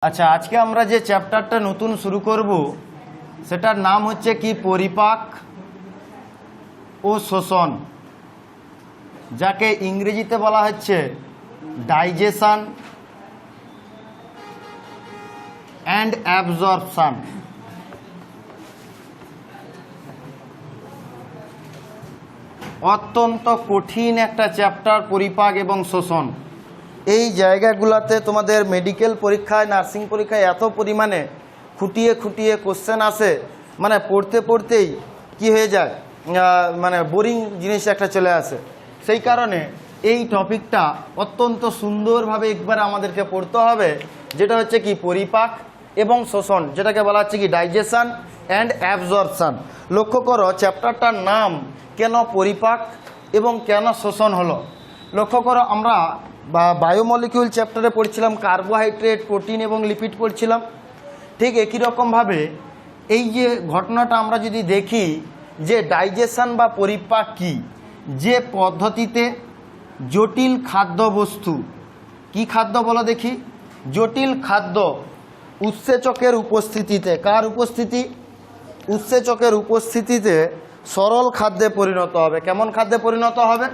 আচ্ছা, আজকে আমরা যে চ্যাপ্টারটা নতুন শুরু করব সেটার নাম হচ্ছে কি পরিপাক ও শোষণ, যাকে ইংরেজিতে বলা হচ্ছে ডাইজেশন অ্যান্ড অ্যাবজর্পশন। অত্যন্ত কঠিন একটা চ্যাপ্টার পরিপাক এবং শোষণ। এই জায়গাগুলোতে তোমাদের মেডিকেল পরীক্ষায়, নার্সিং পরীক্ষায় এত পরিমাণে খুঁটিয়ে খুঁটিয়ে কোশ্চেন আসে, মানে পড়তে পড়তেই কি হয়ে যায়, মানে বোরিং জিনিস একটা চলে আসে। সেই কারণে এই টপিকটা অত্যন্ত সুন্দরভাবে একবার আমাদেরকে পড়তে হবে, যেটা হচ্ছে কি পরিপাক এবং শোষণ, যেটাকে বলা হচ্ছে কি ডাইজেশন অ্যান্ড অ্যাবজর্পশন। লক্ষ্য করো চ্যাপ্টারটার নাম কেন পরিপাক এবং কেন শোষণ হলো। লক্ষ্য করো, আমরা বায়োমলিকিউল চ্যাপ্টারে পড়ছিলাম কার্বোহাইড্রেট, প্রোটিন এবং লিপিড পড়ছিলাম। ঠিক একই রকমভাবে এই যে ঘটনাটা আমরা যদি দেখি যে ডাইজেশন বা পরিপাক কি, যে পদ্ধতিতে জটিল খাদ্যবস্তু, কি খাদ্য বলো দেখি, জটিল খাদ্য উৎসেচকের উপস্থিতিতে, কার উপস্থিতি, উৎসেচকের উপস্থিতিতে সরল খাদ্যে পরিণত হবে। কেমন খাদ্যে পরিণত হবে?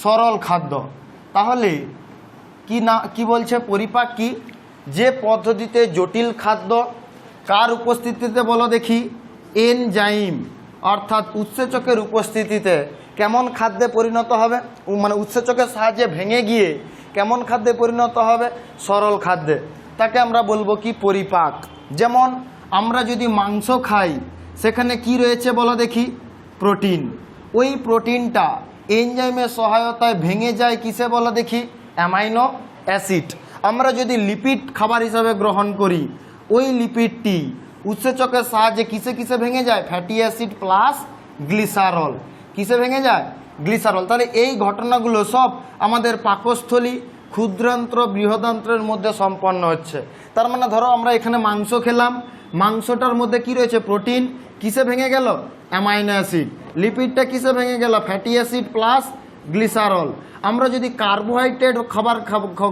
সরল খাদ্য। তাহলে কি না, কি বলছে পরিপাক কি, যে পদ্ধতিতে জটিল খাদ্য কার উপস্থিতিতে বলো দেখি, এনজাইম অর্থাৎ উৎসেচকের উপস্থিতিতে কেমন খাদ্যে পরিণত হবে, মানে উৎসেচকের সাহায্যে ভেঙে গিয়ে কেমন খাদ্যে পরিণত হবে, সরল খাদ্যে, তাকে আমরা বলবো কি পরিপাক। যেমন আমরা যদি মাংস খাই, সেখানে কি রয়েছে বলো দেখি, প্রোটিন। ওই প্রোটিনটা এনজাইমের সহায়তায় ভেঙে যায় কিসে বলো দেখি, অ্যামাইনো অ্যাসিড। আমরা যদি লিপিড খাবার হিসাবে গ্রহণ করি, ওই লিপিডটি উৎসেচকের সাহায্যে কিসে কিসে ভেঙে যায়, ফ্যাটি অ্যাসিড প্লাস গ্লিসারল। কিসে ভেঙে যায়? গ্লিসারল। তাহলে এই ঘটনাগুলো সব আমাদের পাকস্থলী, ক্ষুদ্রান্ত্র, বৃহদান্ত্রের মধ্যে সম্পন্ন হচ্ছে। তার মানে ধরো আমরা এখানে মাংস খেলাম, মাংসটার মধ্যে কি রয়েছে, প্রোটিন, কিসে ভেঙে গেল, অ্যামাইনো অ্যাসিড। লিপিডটা কিসে ভেঙে গেল, ফ্যাটি অ্যাসিড প্লাস গ্লিসারল। আমরা যদি কার্বোহাইড্রেট খাবার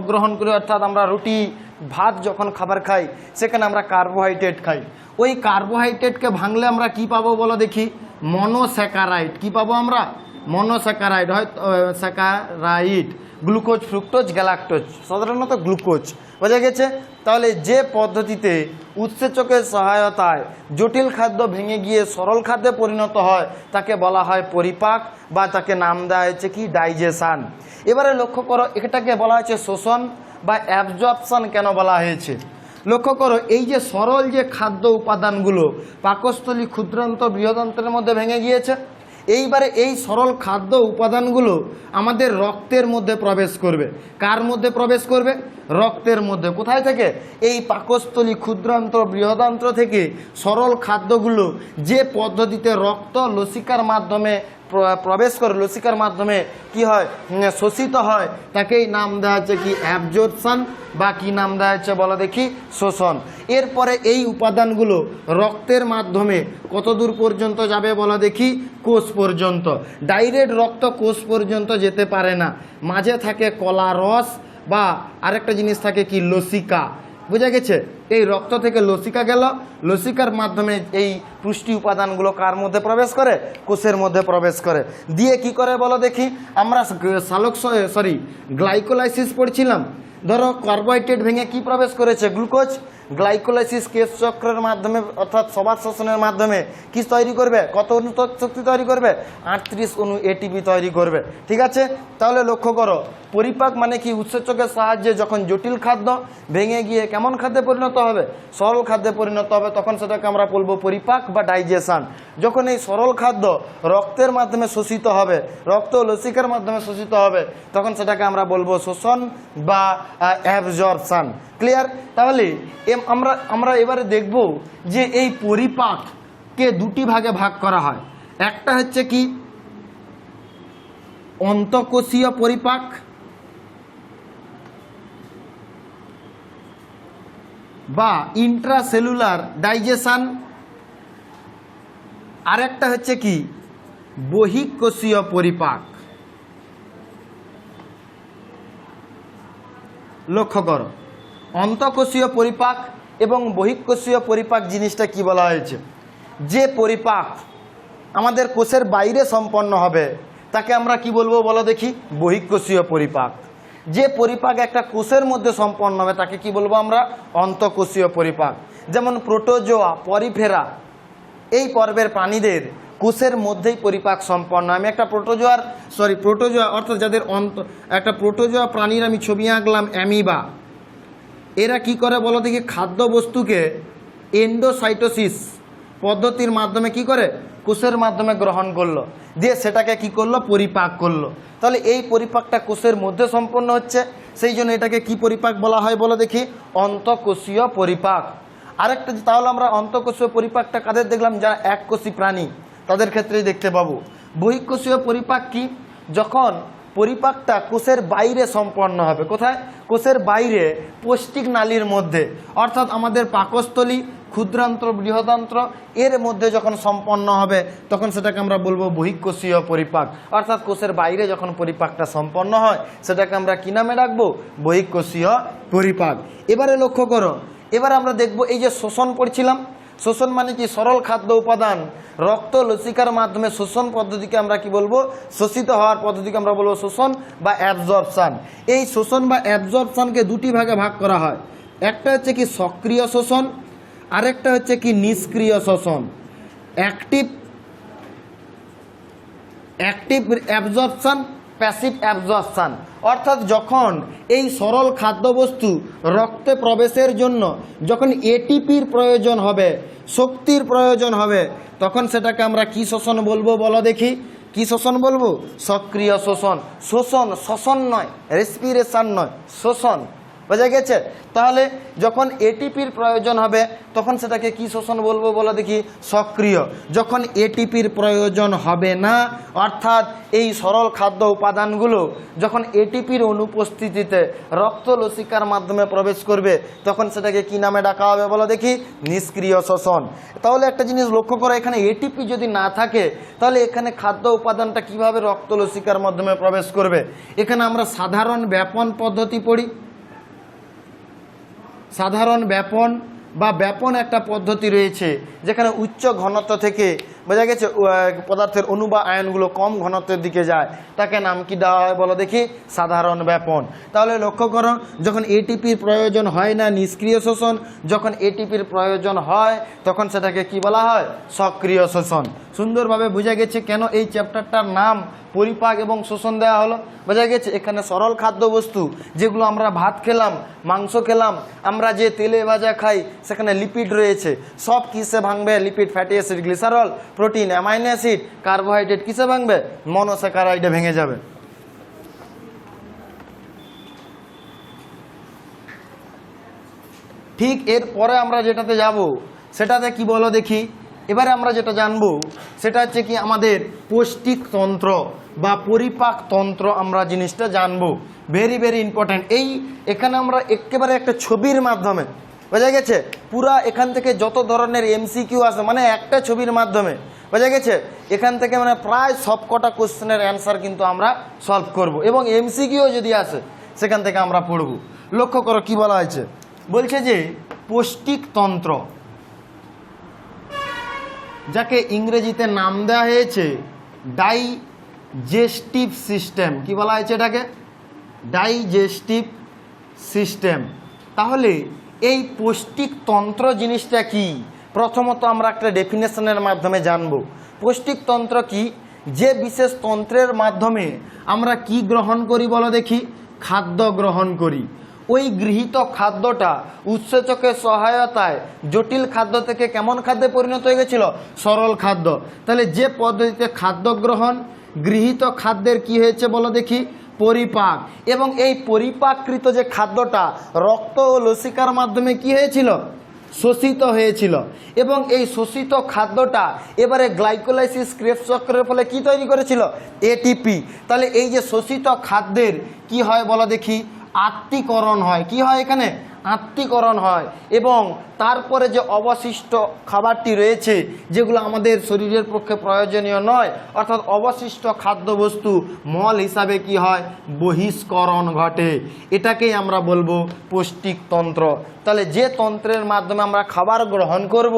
গ্রহণ করি, অর্থাৎ আমরা রুটি ভাত যখন খাবার খাই, সেখানে আমরা কার্বোহাইড্রেট খাই। ওই কার্বোহাইড্রেটকে ভাঙলে আমরা কি পাবো বলো দেখি, মনোস্যাকারাইড। কি পাবো আমরা? মনোস্যাকারাইড, হয় স্যাকারাইড, গ্লুকোজ, ফ্রুক্টোজ, গ্যালাক্টোজ, সাধারণত গ্লুকোজ। বোঝা গেছে? তাহলে যে পদ্ধতিতে উৎসেচকের সহায়তায় জটিল খাদ্য ভেঙে গিয়ে সরল খাদ্যে পরিণত হয়, তাকে বলা হয় পরিপাক, বা তাকে নাম দেওয়া হয়েছে কি ডাইজেশন। এবারে লক্ষ্য করো, এটাকে বলা হয়েছে শোষণ বা অ্যাবজর্পশন কেন বলা হয়েছে। লক্ষ্য করো, এই যে সরল যে খাদ্য উপাদানগুলো পাকস্থলী, ক্ষুদ্রান্ত, বৃহদান্ত্রের মধ্যে ভেঙে গিয়েছে, এইবারে এই সরল খাদ্য উপাদানগুলো আমাদের রক্তের মধ্যে প্রবেশ করবে। কার মধ্যে প্রবেশ করবে? রক্তের মধ্যে। কোথায় থেকে? এই পাকস্থলী, ক্ষুদ্রান্ত, বৃহদান্ত্র থেকে সরল খাদ্যগুলো যে পদ্ধতিতে রক্ত লসিকার মাধ্যমে প্রবেশ করে, লসিকার মাধ্যমে কি হয়, শোষিত হয়, তাকেই নাম দেওয়া হচ্ছে কি অ্যাবজর্পশন, বা কি নাম দেওয়া হচ্ছে বলো দেখি, শোষণ। এরপরে এই উপাদানগুলো রক্তের মাধ্যমে কত দূর পর্যন্ত যাবে বলো দেখি, কোষ পর্যন্ত। ডাইরেক্ট রক্ত কোষ পর্যন্ত যেতে পারে না, মাঝে থাকে কলা রস, বা আরেকটা জিনিস থাকে কি, লসিকা। বোঝা গেছে? এই রক্ত থেকে লসিকা গেল, লসিকার মাধ্যমে এই পুষ্টি উপাদানগুলো কার মধ্যে প্রবেশ করে, কোষের মধ্যে প্রবেশ করে। দিয়ে কি করে বলো দেখি, আমরা গ্লাইকোলাইসিস পড়ছিলাম। ধরো কার্বোহাইড্রেট ভেঙে কি প্রবেশ করেছে, গ্লুকোজ। গ্লাইকোলাইসিস কেশ চক্রের মাধ্যমে, অর্থাৎ সবার শোষণের মাধ্যমে কি তৈরি করবে, কত অণু শক্তি তৈরি করবে, 38 অণু এটিপি তৈরি করবে। ঠিক আছে? তাহলে লক্ষ্য করো, পরিপাক মানে কি, উৎসেচকের সাহায্যে যখন জটিল খাদ্য ভেঙে গিয়ে কেমন খাদ্যে পরিণত হবে, সরল খাদ্যে পরিণত হবে, তখন সেটাকে আমরা বলবো পরিপাক বা ডাইজেশন। যখন এই সরল খাদ্য রক্তের মাধ্যমে শোষিত হবে, রক্ত লসিকার মাধ্যমে শোষিত হবে, তখন সেটাকে আমরা বলবো শোষণ বা অ্যাবজর্পশন। ক্লিয়ার? তাহলে আমরা এবারে দেখব যে এই পরিপাককে দুটি ভাগে ভাগ করা হয়। একটা হচ্ছে কি অন্তঃকোষীয় পরিপাক, বা ইন্ট্রাসেলুলার ডাইজেশন। আরেকটা হচ্ছে কি বহিঃকোষীয় পরিপাক। লক্ষ্য করো, অন্তঃকোষীয় পরিপাক এবং বহিঃকোষীয় পরিপাক জিনিসটা কি বলা হয়েছে? যে পরিপাক আমাদের কোষের বাইরে সম্পন্ন হবে তাকে আমরা কি বলবো বলো দেখি? বহিঃকোষীয় পরিপাক। যে পরিপাক একটা কোষের মধ্যে সম্পন্ন হবে তাকে কি বলবো আমরা? অন্তঃকোষীয় পরিপাক। যেমন প্রোটোজোয়া, পরিফেরা, এই পর্বের প্রাণীদের কোষের মধ্যেই পরিপাক সম্পন্ন। আমি একটা প্রোটোজোয়া অর্থাৎ যাদের একটা প্রোটোজোয়া প্রাণীর আমি ছবি আঁকলাম, অ্যামিবা। এরা কি করে বলো দেখি? খাদ্যবস্তুকে এন্ডোসাইটোসিস পদ্ধতির মাধ্যমে কি করে? কোষের মাধ্যমে গ্রহণ করলো, দিয়ে সেটাকে কি করলো? পরিপাক করলো। তাহলে এই পরিপাকটা কোষের মধ্যে সম্পন্ন হচ্ছে, সেই জন্য এটাকে কি পরিপাক বলা হয় বলো দেখি? অন্তঃকোষীয় পরিপাক। আরেকটা, তাহলে আমরা অন্তঃকোষীয় পরিপাকটা কাদের দেখলাম? যারা এককোষী প্রাণী তাদের ক্ষেত্রেই দেখতে পাবো। বহিঃকোষীয় পরিপাক কি? যখন পরিপাকটা কোষের বাইরে সম্পন্ন হবে। কোথায়? কোষের বাইরে, পৌষ্টিক নালীর মধ্যে, অর্থাৎ আমাদের পাকস্থলী, ক্ষুদ্রান্ত্র, বৃহদান্ত্র এর মধ্যে যখন সম্পন্ন হবে তখন সেটাকে আমরা বলবো বহিঃকোষীয় পরিপাক। অর্থাৎ কোষের বাইরে যখন পরিপাকটা সম্পন্ন হয় সেটাকে আমরা কি নামে রাখবো? বহিঃকোষীয় পরিপাক। এবারে লক্ষ্য করো, এবার আমরা দেখব এই যে শোষণ পড়ছিলাম। শোষণ মানে কি? সরল খাদ্য উপাদান রক্ত লসিকার মাধ্যমে শোষণ পদ্ধতিকে আমরা কি বলবো? শোষিত হওয়ার পদ্ধতিকে আমরা বলবো শোষণ বা অ্যাবজর্পশন। এই শোষণ বা অ্যাবজর্পশনকে দুটি ভাগে ভাগ করা হয়। একটা হচ্ছে কি সক্রিয় শোষণ, আরেকটা হচ্ছে কি নিষ্ক্রিয় শোষণ। Active absorption, passive absorption. অর্থাৎ যখন এই সরল খাদ্যবস্তু রক্তে প্রবেশের জন্য যখন এটিপির প্রয়োজন হবে, শক্তির প্রয়োজন হবে, তখন সেটাকে আমরা কি শোষণ বলবো বলো দেখি? কি শোষণ বলবো? সক্রিয় শোষণ। শোষণ নয়, রেসপিরেশন নয়, শোষণ। বোঝা গেছে? তাহলে যখন এটিপির প্রয়োজন হবে তখন সেটাকে কি শোষণ বলবো বলো দেখি? সক্রিয়। যখন এটিপির প্রয়োজন হবে না, অর্থাৎ এই সরল খাদ্য উপাদানগুলো যখন এটিপির অনুপস্থিতিতে রক্ত লসিকার মাধ্যমে প্রবেশ করবে তখন সেটাকে কি নামে ডাকা হবে বলো দেখি? নিষ্ক্রিয় শোষণ। তাহলে একটা জিনিস লক্ষ্য করো, এখানে এটিপি যদি না থাকে তাহলে এখানে খাদ্য উপাদানটা কিভাবে রক্ত লসিকার মাধ্যমে প্রবেশ করবে? এখানে আমরা সাধারণ ব্যাপন পদ্ধতি পড়ি। সাধারণ ব্যাপন বা ব্যাপন একটা পদ্ধতি রয়েছে যেখানে উচ্চ ঘনত্ব থেকে, বোঝা গেছে, পদার্থের অণু বা আয়নগুলো কম ঘনত্বের দিকে যায়, তাকে নাম কি দেওয়া হয় বলো দেখি? সাধারণ ব্যাপন। তাহলে লক্ষ্য করো, যখন এটিপির প্রয়োজন হয় না নিষ্ক্রিয় শোষণ, যখন এটিপির প্রয়োজন হয় তখন সেটাকে কি বলা হয়? সক্রিয় শোষণ। সুন্দরভাবে বোঝা গেছে কেন এই চ্যাপ্টারটার নাম পরিপাক এবং শোষণ দেওয়া হলো। বোঝা গেছে এখানে সরল খাদ্যবস্তু যেগুলো আমরা ভাত খেলাম, মাংস খেলাম, আমরা যে তেলে ভাজা খাই সেখানে লিপিড রয়েছে, সব কিসে ভাঙবে? Lipid, fatty acid, glycerol, protein, amino acid, carbohydrate কিসে ভাঙবে? মনোস্যাকারাইডে ভেঙে যাবে। ঠিক এরপরে আমরা যেটাতে যাব সেটাতে কি বলো দেখি? এবারে আমরা যেটা জানবো সেটা হচ্ছে কি আমাদের পৌষ্টিক তন্ত্র বা পরিপাক তন্ত্র, আমরা জিনিসটা জানবো। Very very important. এখানে আমরা একেবারে একটা ছবির মাধ্যমে, বোঝা গেছে, পুরা এখান থেকে যত ধরনের এমসিকিউ আছে মানে একটা ছবির মাধ্যমে, বোঝা গেছে, এখান থেকে মানে প্রায় সবকটা কোশ্চেনের অ্যান্সার কিন্তু আমরা সলভ করব এবং এমসিকিউ যদি আসে সেখান থেকে আমরা পড়ব। লক্ষ্য করো কি বলা হয়েছে, বলছে যে পৌষ্টিক তন্ত্র, যাকে ইংরেজিতে নাম দেওয়া হয়েছে ডাইজেস্টিভ সিস্টেম। কি বলা হয়েছে এটাকে? Digestive system. তাহলে এই পৌষ্টিক তন্ত্র জিনিসটা কি? প্রথমত আমরা একটা ডেফিনেশনের মাধ্যমে জানব। পৌষ্টিক তন্ত্র কি? যে বিশেষ তন্ত্রের মাধ্যমে আমরা কি গ্রহণ করি বলো দেখি? খাদ্য গ্রহণ করি। ওই গৃহীত খাদ্যটা উৎসেচকের সহায়তায় জটিল খাদ্য থেকে কেমন খাদ্যে পরিণত হয়ে গেছিল? সরল খাদ্য। তাহলে যে পদ্ধতিতে খাদ্য গ্রহণ, গৃহীত খাদ্যের কি হয়েছে বলো দেখি? পরিপাক। এবং এই পরিপাকৃত যে খাদ্যটা রক্ত ও লসিকার মাধ্যমে কি হয়েছিল? শোষিত হয়েছিল। এবং এই শোষিত খাদ্যটা এবারে গ্লাইকোলাইসিস ক্রেবস চক্রের ফলে কি তৈরি করেছিল? এটিপি। তাহলে এই যে শোষিত খাদ্যের কি হয় বলো দেখি? আত্তীকরণ হয়। কি হয় এখানে? আত্তীকরণ হয় এবং তারপরে যে অবশিষ্ট খাবারটি রয়েছে যেগুলো আমাদের শরীরের পক্ষে প্রয়োজনীয় নয়, অর্থাৎ অবশিষ্ট খাদ্যবস্তু মল হিসাবে কি হয়, বহিষ্করণ ঘটে। এটাকেই আমরা বলবো পৌষ্টিকতন্ত্র। তাহলে যে তন্ত্রের মাধ্যমে আমরা খাবার গ্রহণ করব,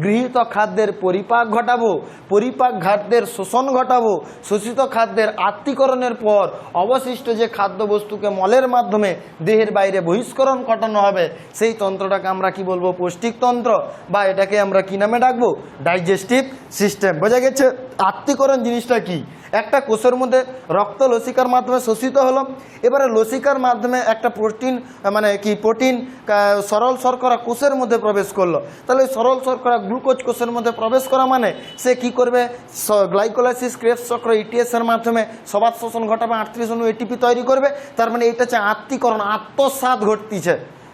গৃহীত খাদ্যের পরিপাক ঘটাবো, পরিপাক খাদ্যের শোষণ ঘটাবো, শোষিত খাদ্যের আত্তীকরণের পর অবশিষ্ট যে খাদ্যবস্তুকে মলের মাধ্যমে দেহের বাইরে বহিষ্করণ ঘটানো হবে, সেই তন্ত্রটাকে আমরা কি বলবো, পৌষ্টিকতন্ত্র, বা এটাকে আমরা কি নামে ডাকবো, ডাইজেস্টিভ সিস্টেম। বোঝা গেছে? আত্তীকরণ জিনিসটা কি? একটা কোষের মধ্যে রক্ত লসিকার মাধ্যমে শোষিত হলো, এবারে লসিকার মাধ্যমে একটা প্রোটিন প্রোটিন সরল শর্করা কোষের মধ্যে প্রবেশ করলো। তাহলে সরল শর্করা গ্লুকোজ কোষের মধ্যে প্রবেশ করা মানে সে কি করবে, গ্লাইকোলাইসিস ক্রেবস চক্র ইটিএসের মাধ্যমে সবাত শোষণ ঘটাবে, 38 অণু এটিপি তৈরি করবে। তার মানে এটা হচ্ছে আত্তীকরণ, আত্মসাৎ ঘটতিছে।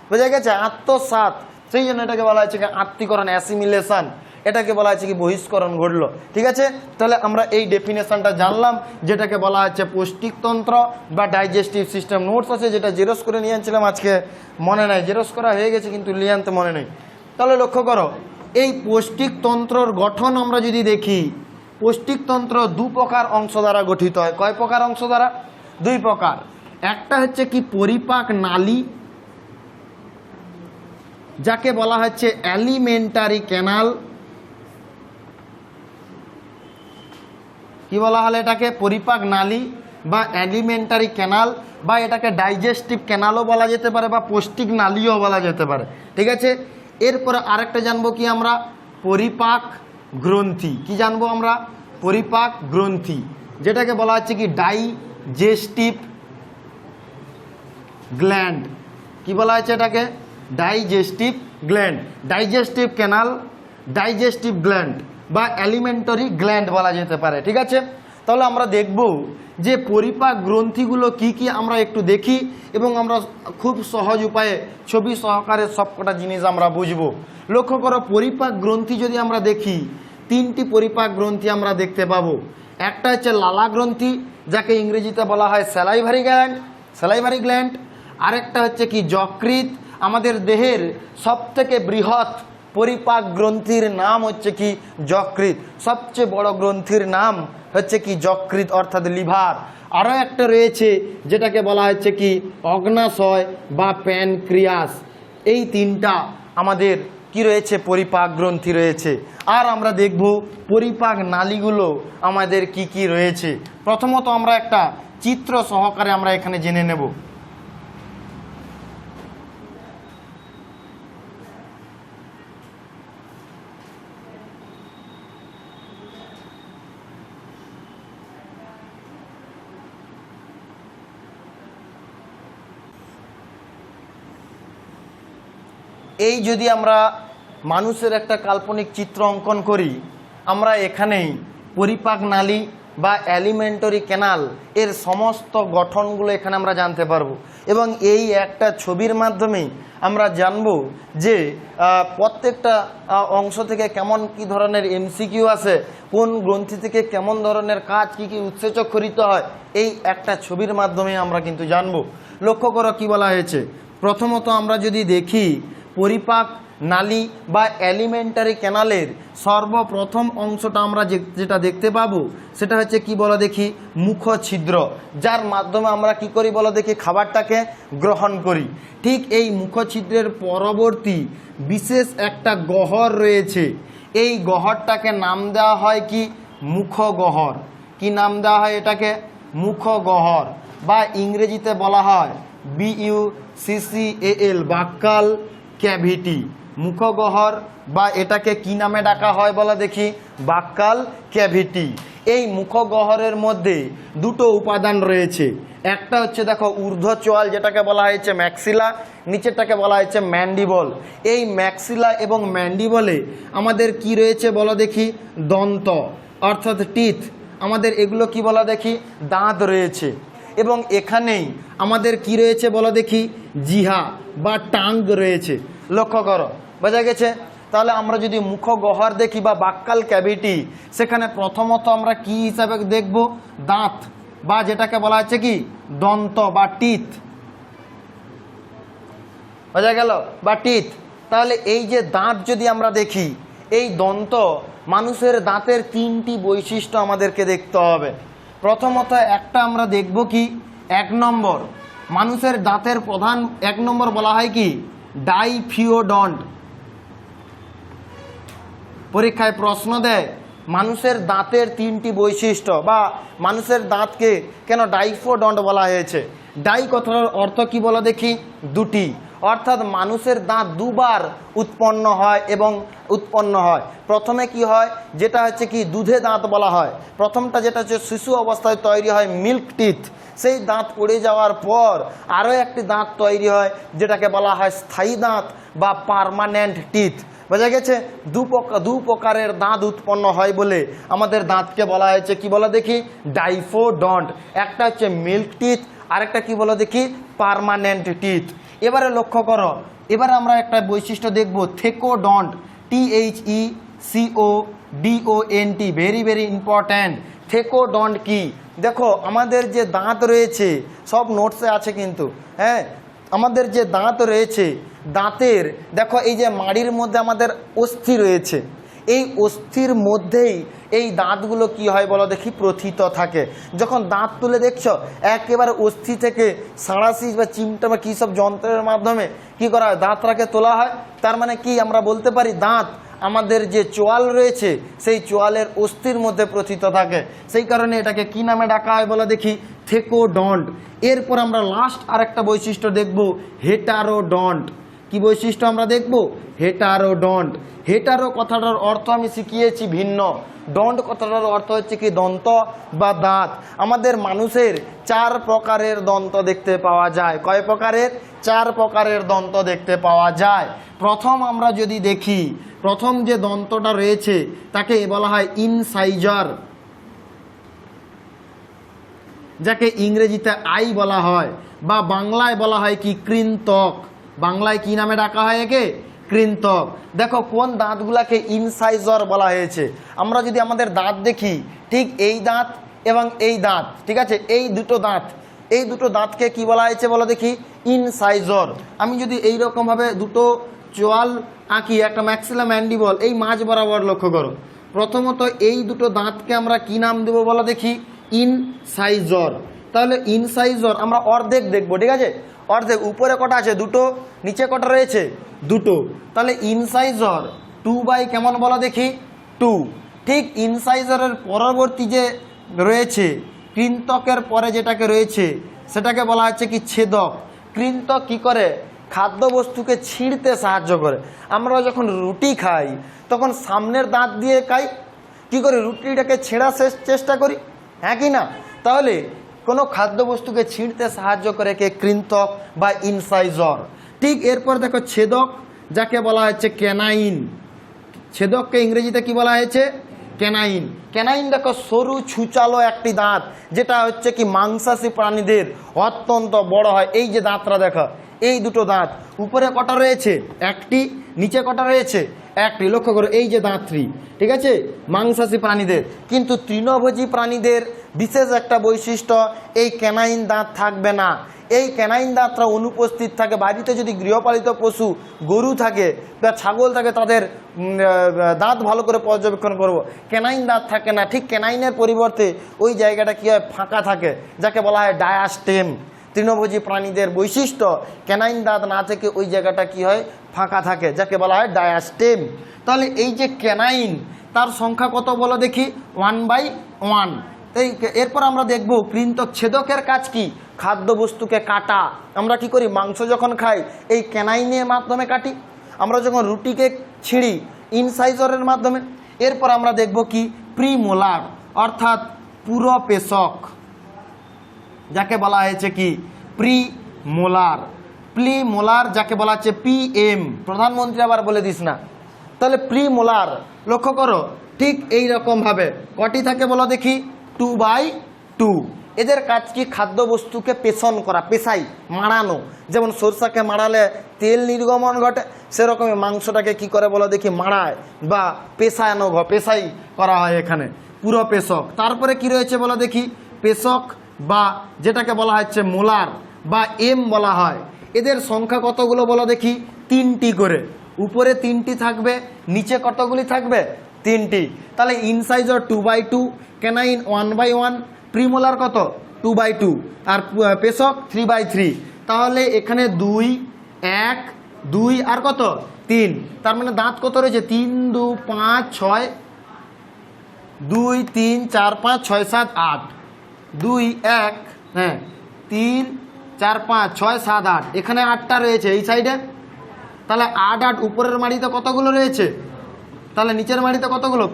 বোঝা গেছে? আত্মসাৎ, সেই জন্য এটাকে বলা হচ্ছে আত্তীকরণ, অ্যাসিমিলেশন। এটাকে বলা হচ্ছে কি বহিষ্করণ ঘটলো। ঠিক আছে? তাহলে আমরা এই ডেফিনেশনটা জানলাম, যেটাকে বলা হচ্ছে পৌষ্টিকতন্ত্র বা ডাইজেস্টিভ সিস্টেম। নোটস আছে যেটা জেরক্স করে নিয়ে আনছিলাম, আজকে মনে নাই, জেরক্স করা হয়ে গেছে কিন্তু নিয়ে আনতে মনে নেই। তাহলে লক্ষ্য করো, এই পৌষ্টিকতন্ত্রর গঠন আমরা যদি দেখি, পৌষ্টিকতন্ত্র দু প্রকার অংশ দ্বারা গঠিত হয়। কয় প্রকার অংশ দ্বারা? দুই প্রকার। একটা হচ্ছে কি পরিপাক নালী, যাকে বলা হচ্ছে অ্যালিমেন্টারি ক্যানাল। কি বলা হলো এটাকে? পরিপাক নালী বা অ্যালিমেন্টারি ক্যানাল, বা এটাকে ডাইজেস্টিভ ক্যানালও বলা যেতে পারে, বা পৌষ্টিক নালীও বলা যেতে পারে। ঠিক আছে? এরপরে আরেকটা জানবো কি আমরা, পরিপাক গ্রন্থি। কি জানবো আমরা? পরিপাক গ্রন্থি, যেটাকে বলা হচ্ছে কি ডাইজেস্টিভ গ্ল্যান্ড। কি বলা হচ্ছে এটাকে? Digestive gland, digestive canal, digestive gland বা অ্যালিমেন্টারি গ্ল্যান্ড বলা যেতে পারে। ঠিক আছে? তাহলে আমরা দেখব যে পরিপাক গ্রন্থিগুলো কি কি আমরা একটু দেখি, এবং আমরা খুব সহজ উপায়ে ছবি সহকারে সবকটা জিনিস আমরা বুঝবো। লক্ষ্য করো, পরিপাক গ্রন্থি যদি আমরা দেখি, তিনটি পরিপাক গ্রন্থি আমরা দেখতে পাবো। একটা হচ্ছে লালা গ্রন্থি, যাকে ইংরেজিতে বলা হয় স্যালাইভারি গ্ল্যান্ড, স্যালাইভারি গ্ল্যান্ড। আরেকটা হচ্ছে কি যকৃৎ। আমাদের দেহের সবথেকে বৃহৎ পরিপাক গ্রন্থির নাম হচ্ছে কি যকৃৎ। সবচেয়ে বড় গ্রন্থির নাম হচ্ছে কি যকৃৎ, অর্থাৎ লিভার। আরও একটা রয়েছে যেটাকে বলা হচ্ছে কি অগ্নাশয় বা প্যানক্রিয়াস। এই তিনটা আমাদের কি রয়েছে, পরিপাক গ্রন্থি রয়েছে। আর আমরা দেখব পরিপাক নালীগুলো আমাদের কি কি রয়েছে। প্রথমত আমরা একটা চিত্র সহকারে আমরা এখানে জেনে নেব। এই যদি আমরা মানুষের একটা কাল্পনিক চিত্র অঙ্কন করি, আমরা এখানেই পরিপাক নালী বা অ্যালিমেন্টারি ক্যানাল এর সমস্ত গঠনগুলো এখানে আমরা জানতে পারবো। এবং এই একটা ছবির মাধ্যমেই আমরা জানব যে প্রত্যেকটা অংশ থেকে কেমন কি ধরনের এমসিকিউ আছে, কোন গ্রন্থি থেকে কেমন ধরনের কাজ কি কি উৎসেচক করিত হয়, এই একটা ছবির মাধ্যমে আমরা কিন্তু জানবো। লক্ষ্য করো কি বলা হয়েছে। প্রথমত আমরা যদি দেখি, পরিপাক নালী বা অ্যালিমেন্টারি ক্যানালের সর্বপ্রথম অংশটা আমরা যেটা দেখতে পাবো সেটা হচ্ছে কি বলো দেখি, মুখ ছিদ্র, যার মাধ্যমে আমরা কি করি বলো দেখি, খাবারটাকে গ্রহণ করি। ঠিক এই মুখ ছিদ্রের পরবর্তী বিশেষ একটা গহ্বর রয়েছে, এই গহ্বরটাকে নাম দেওয়া হয় কি মুখগহ্বর। কি নাম দেওয়া হয় এটাকে? মুখগহ্বর, বা ইংরেজিতে বলা হয় BUCCAL, বাক্কাল ক্যাভিটি। মুখগহ্বর, বা এটাকে কি নামে ডাকা হয় বলা দেখি, বাক্কাল ক্যাভিটি। এই মুখগহ্বরের মধ্যে দুটো উপাদান রয়েছে। একটা হচ্ছে দেখো ঊর্ধ্বচোয়াল, যেটাকে বলা হয়েছে ম্যাক্সিলা, নিচেরটাকে বলা হয়েছে ম্যান্ডিবল। এই ম্যাক্সিলা এবং ম্যান্ডিবলে আমাদের কি রয়েছে বলো দেখি, দন্ত অর্থাৎ টিথ। আমাদের এগুলো কি বলা দেখি, দাঁত রয়েছে। এবং এখানেই আমাদের কি রয়েছে বলো দেখি, জিহা বা টাং রয়েছে। লক্ষ্য করো, বোঝা গেছে? তাহলে আমরা যদি মুখগহ্বর দেখি বা বাক্কাল ক্যাভিটি, সেখানে প্রথমত আমরা কি হিসাবে দেখব, দাঁত, বা যেটাকে বলা হচ্ছে কি দন্ত বা টিথ। বোঝা গেল, বা টিথ। তাহলে এই যে দাঁত যদি আমরা দেখি, এই দন্ত মানুষের দাঁতের 3টি বৈশিষ্ট্য আমাদেরকে দেখতে হবে। প্রথমত একটা আমরা দেখব কি, 1 নম্বর মানুষের দাঁতের প্রধান 1 নম্বর বলা হয় কি ডাইফিওডন্ট। পরীক্ষায় প্রশ্ন দেয় মানুষের দাঁতের 3টি বৈশিষ্ট্য, বা মানুষের দাঁতকে কেন ডাইফোডন্ট বলা হয়েছে। ডাই কথার অর্থ কি বলো দেখি, 2টি, অর্থাৎ মানুষের দাঁত 2বার উৎপন্ন হয় এবং উৎপন্ন হয়। প্রথমে কি হয়, যেটা হচ্ছে কি দুধে দাঁত বলা হয়। প্রথমটা যেটা হচ্ছে শিশু অবস্থায় তৈরি হয় মিল্ক টিথ, সেই দাঁত পড়ে যাওয়ার পর আরও একটি দাঁত তৈরি হয় যেটাকে বলা হয় স্থায়ী দাঁত বা পার্মানেন্ট টিথ। বোঝা গেছে, দু প্রকারের দাঁত উৎপন্ন হয় বলে আমাদের দাঁতকে বলা হয়েছে কি বলো দেখি ডাইফোডন্ট। একটা হচ্ছে মিল্ক টিথ, আরেকটা কি বলো দেখি পার্মানেন্ট টিথ। এবারে লক্ষ্য করো, এবারে আমরা একটা বৈশিষ্ট্য দেখব থেকোডন্ট, THECODONT, ভেরি ভেরি ইম্পর্ট্যান্ট। থেকোডন্ট কি, দেখো আমাদের যে দাঁত রয়েছে সব নোটসে আছে কিন্তু, হ্যাঁ, আমাদের যে দাঁত রয়েছে দাঁতের দেখো এই যে মাড়ির মধ্যে আমাদের অস্থি রয়েছে, এই অস্থির মধ্যেই এই দাঁতগুলো কি হয় বলো দেখি প্রথিত থাকে। যখন দাঁত তুলে দেখছো একেবারে অস্থি থেকে সাঁড়াশি বা চিমটা বা কী সব যন্ত্রের মাধ্যমে কি করা হয় দাঁতটাকে তোলা হয়। তার মানে কি আমরা বলতে পারি দাঁত আমাদের যে চোয়াল রয়েছে সেই চোয়ালের অস্থির মধ্যে প্রথিত থাকে, সেই কারণে এটাকে কি নামে ডাকা হয় বলো দেখি থেকোডন্ট। এরপর আমরা লাস্ট আরেকটা বৈশিষ্ট্য দেখব হেটারোডন্ট। কি বৈশিষ্ট্য আমরা দেখব হেটারোডন্ট। হেটারো কথাটার অর্থ আমি শিখিয়েছি ভিন্ন, ডন্ট কথাটার অর্থ হচ্ছে কি দন্ত বা দাঁত। আমাদের মানুষের 4 প্রকারের দন্ত দেখতে পাওয়া যায়। কয় প্রকারের? 4 প্রকারের দন্ত দেখতে পাওয়া যায়। প্রথম আমরা যদি দেখি, প্রথম যে দন্তটা রয়েছে তাকে বলা হয় ইনসাইজার, যাকে ইংরেজিতে আই বলা হয়, বা বাংলায় বলা হয় কি কৃন্তক। বাংলায় কি নামে ডাকা হয় একে? কৃন্তক। দেখো কোন দাঁতগুলাকে ইনসাইজার বলা হয়েছে। আমরা যদি আমাদের দাঁত দেখি, ঠিক এই দাঁত এবং এই দাঁত, ঠিক আছে, এই দুটো দাঁত, এই দুটো দাঁতকে কি বলা হয়েছে বলো দেখি ইনসাইজার। আমি যদি এই রকমভাবে দুটো চোয়াল আঁকি, একটা ম্যাক্সিলা ম্যান্ডিবল এই মাঝ বরাবর লক্ষ্য করো, প্রথমত এই দুটো দাঁতকে আমরা কি নাম দেব বলো দেখি ইনসাইজার। তাহলে ইনসাইজার আমরা অর্ধেক দেখবো, ঠিক আছে, অর্ধেক। উপরে কটা আছে? দুটো। নিচে কটা রয়েছে? দুটো। তাহলে ইনসাইজার 2/, কেমন বলো দেখি 2। ঠিক ইনসাইজারের পরবর্তী যে রয়েছে কৃন্তকের পরে যেটাকে রয়েছে সেটাকে বলা হচ্ছে কি ছেদক। কৃন্তক কি করে? খাদ্যবস্তুকে ছিঁড়তে সাহায্য করে। আমরা যখন রুটি খাই তখন সামনের দাঁত দিয়ে খাই, কি করে রুটিটাকে ছেঁড়ার চেষ্টা করি, হ্যাঁ কি না? তাহলে কোনো খাদ্যবস্তুকে ছিঁড়তে সাহায্য করে কে? কৃন্তক বা ইনসাইজার। ঠিক এরপর দেখো ছেদক, যাকে বলা হচ্ছে ক্যানাইন। ছেদককে ইংরেজিতে কি বলা হয়েছে? ক্যানাইন। ক্যানাইন দেখো সরু ছুচালো একটি দাঁত, যেটা হচ্ছে কি মাংসাশী প্রাণীদের অত্যন্ত বড় হয়। এই যে দাঁতটা দেখো, এই দুটো দাঁত, উপরে কটা রয়েছে? একটি, নিচে কটা রয়েছে? একটি। লক্ষ্য করো এই যে দাঁতটি, ঠিক আছে, মাংসাশী প্রাণীদের। কিন্তু তৃণভোজী প্রাণীদের বিশেষ একটা বৈশিষ্ট্য, এই ক্যানাইন দাঁত থাকবে না। এই ক্যানাইন দাঁতটা অনুপস্থিত থাকে। বাড়িতে যদি গৃহপালিত পশু গরু থাকে বা ছাগল থাকে, তাদের দাঁত ভালো করে পর্যবেক্ষণ করব, ক্যানাইন দাঁত থাকে না। ঠিক ক্যানাইনের পরিবর্তে ওই জায়গাটা কী হয়? ফাঁকা থাকে, যাকে বলা হয় ডায়াস্টেম। তৃণভোজী প্রাণীদের বৈশিষ্ট্য, ক্যানাইন দাঁত না থেকে ওই জায়গাটা কি হয়? ফাঁকা থাকে, যাকে বলা হয় ডায়াস্টেম। তাহলে এই যে ক্যানাইন, তার সংখ্যা কত বলো দেখি? 1/1। এরপর আমরা দেখব কৃন্তক। ছেদকের কাজ কি? খাদ্যবস্তুকে কাটা। আমরা কি করি? মাংস যখন খাই এই ক্যানাইনের মাধ্যমে কাটি, আমরা যখন রুটিকে ছিঁড়ি ইনসাইজারের মাধ্যমে। এরপর আমরা দেখব কি প্রিমোলার, অর্থাৎ পুরোপেশক, যাকে বলা হয়েছে কি প্রিমোলার। প্রিমোলার যাকে বলা হচ্ছে PM, প্রধানমন্ত্রী আবার বলে দিস না। তাহলে প্রিমোলার লক্ষ্য করো ঠিক এই রকমভাবে কটি থাকে বলো দেখি? 2/2। এদের কাজ কি? খাদ্যবস্তুকে পেষণ করা, পেশাই, মাড়ানো। যেমন সরষাকে মাড়ালে তেল নির্গমন ঘটে, সেরকমই মাংসটাকে কি করে বলো দেখি? মাড়ায় বা পেশানো, পেশাই করা হয় এখানে, পুরো পেশক। তারপরে কি রয়েছে বলো দেখি? পেশক, বা যেটাকে বলা হচ্ছে মোলার বা M বলা হয়। এদের সংখ্যা কতগুলো বলো দেখি? 3টি করে। উপরে 3টি থাকবে, নিচে কতগুলি থাকবে? 3টি। তাহলে ইনসাইজর 2/2, ক্যানাইন 1/1, প্রিমোলার কত? 2/2, আর পেশক 3/3। তাহলে এখানে 2, 1, 2 আর কত? 3। তার মানে দাঁত কত রয়েছে? 3, 2, 5, 6, 2, 3, 4, 5, 6, 7, 8, 2, 1, হ্যাঁ 3, 4, 5, 6, 7, 8, এখানে 8টা রয়েছে এই সাইডে। তাহলে 8, 8 উপরের মাড়িতে কতগুলো রয়েছে? তাহলে নিচের মাড়িতে কতগুলো?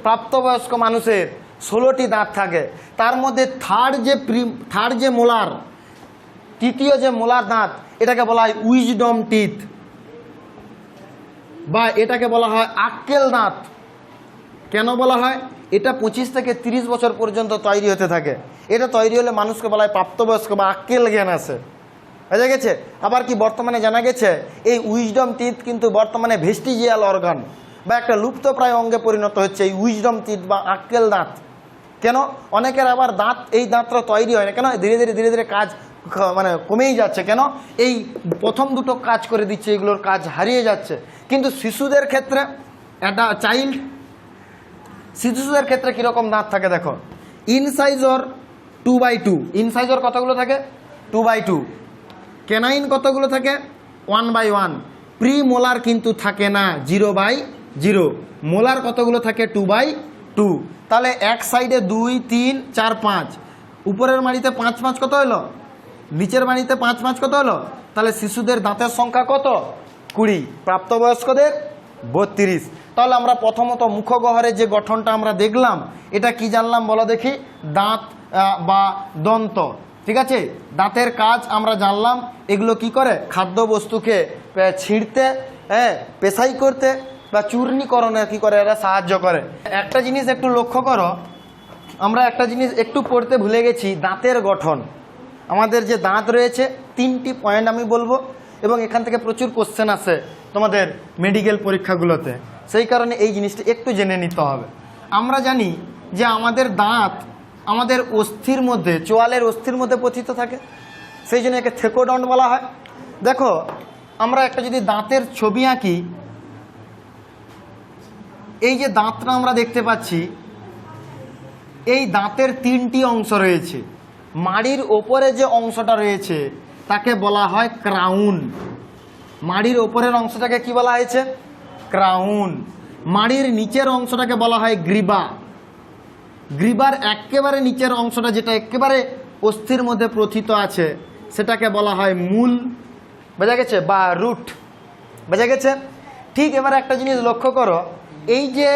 প্রাপ্তবয়স্ক মানুষের 16টি দাঁত থাকে। তার মধ্যে থার্ড যে মোলার, তৃতীয় যে মোলার দাঁত, এটাকে বলা হয় উইজডম টিথ, বা এটাকে বলা হয় আক্কেল দাঁত। কেন বলা হয়? এটা 25 থেকে 30 বছর পর্যন্ত তৈরি হতে থাকে। এটা তৈরি হলে মানুষকে বলা হয় প্রাপ্তবয়স্ক বা আক্কেল জ্ঞান আছে। বোঝা গেছে? আবার কি বর্তমানে জানা গেছে এই উইজডম টিথ কিন্তু বর্তমানে ভেস্টিজিয়াল অর্গান বা একটা লুপ্তপ্রায় অঙ্গে পরিণত হচ্ছে এই উইজডম টিথ বা আক্কেল দাঁত। কেন? অনেকের আবার দাঁত, এই দাঁতটা তৈরি হয় না কেন? ধীরে ধীরে কাজ মানে কমেই যাচ্ছে। কেন? এই প্রথম দুটো কাজ করে দিচ্ছে, এগুলোর কাজ হারিয়ে যাচ্ছে। কিন্তু শিশুদের ক্ষেত্রে, একটা শিশুদের ক্ষেত্রে কীরকম দাঁত থাকে দেখো। ইনসাইজর 2/2, ইনসাইজর কতগুলো থাকে? 2/2। ক্যানাইন কতগুলো থাকে? 1/1। প্রি মোলার কিন্তু থাকে না, 0/0। মোলার কতগুলো থাকে? 2/2। তাহলে এক সাইডে 2, 3, 4, 5, উপরের মাড়িতে 5, 5 কত হলো? নিচের মাড়িতে 5, 5 কত হলো? তাহলে শিশুদের দাঁতের সংখ্যা কত? 20, প্রাপ্তবয়স্কদের 32। তাহলে আমরা প্রথমত মুখগহ্বরের যে গঠনটা আমরা দেখলাম, এটা কি জানলাম বলো দেখি? দাঁত বা দন্ত। ঠিক আছে, দাঁতের কাজ আমরা জানলাম। এগুলো কি করে? খাদ্যবস্তুকে ছিঁড়তে, হ্যাঁ পেশাই করতে বা চূর্ণীকরণে কি করে? এরা সাহায্য করে। একটা জিনিস একটু লক্ষ্য করো, আমরা একটা জিনিস একটু পড়তে ভুলে গেছি, দাঁতের গঠন। আমাদের যে দাঁত রয়েছে 3টি পয়েন্ট আমি বলবো, এবং এখান থেকে প্রচুর কোশ্চেন আসে তোমাদের মেডিকেল পরীক্ষাগুলোতে, সেই কারণে এই জিনিসটা একটু জেনে নিতে হবে। আমরা জানি যে আমাদের দাঁত আমাদের অস্থির মধ্যে, চোয়ালের অস্থির মধ্যে পতিত থাকে, সেই জন্য একে থেকোডন্ট বলা হয়। দেখো, আমরা একটা যদি দাঁতের ছবি আঁকি, এই যে দাঁতটা আমরা দেখতে পাচ্ছি, এই দাঁতের 3টি অংশ রয়েছে। মাড়ির ওপরে যে অংশটা রয়েছে তাকে বলা হয় ক্রাউন। মাড়ির ওপরের অংশটাকে কি বলা হয়েছে? ক্রাউন। মাড়ির নিচের অংশটাকে বলা হয় গ্রীবা। গ্রীবার একেবারে নিচের অংশটা, যেটা একেবারে অস্থির মধ্যে প্রথিত আছে, সেটাকে বলা হয় মূল। বোঝা গেছে? বা রুট। বোঝা গেছে? ঠিক এবার একটা জিনিস লক্ষ্য করো, এই যে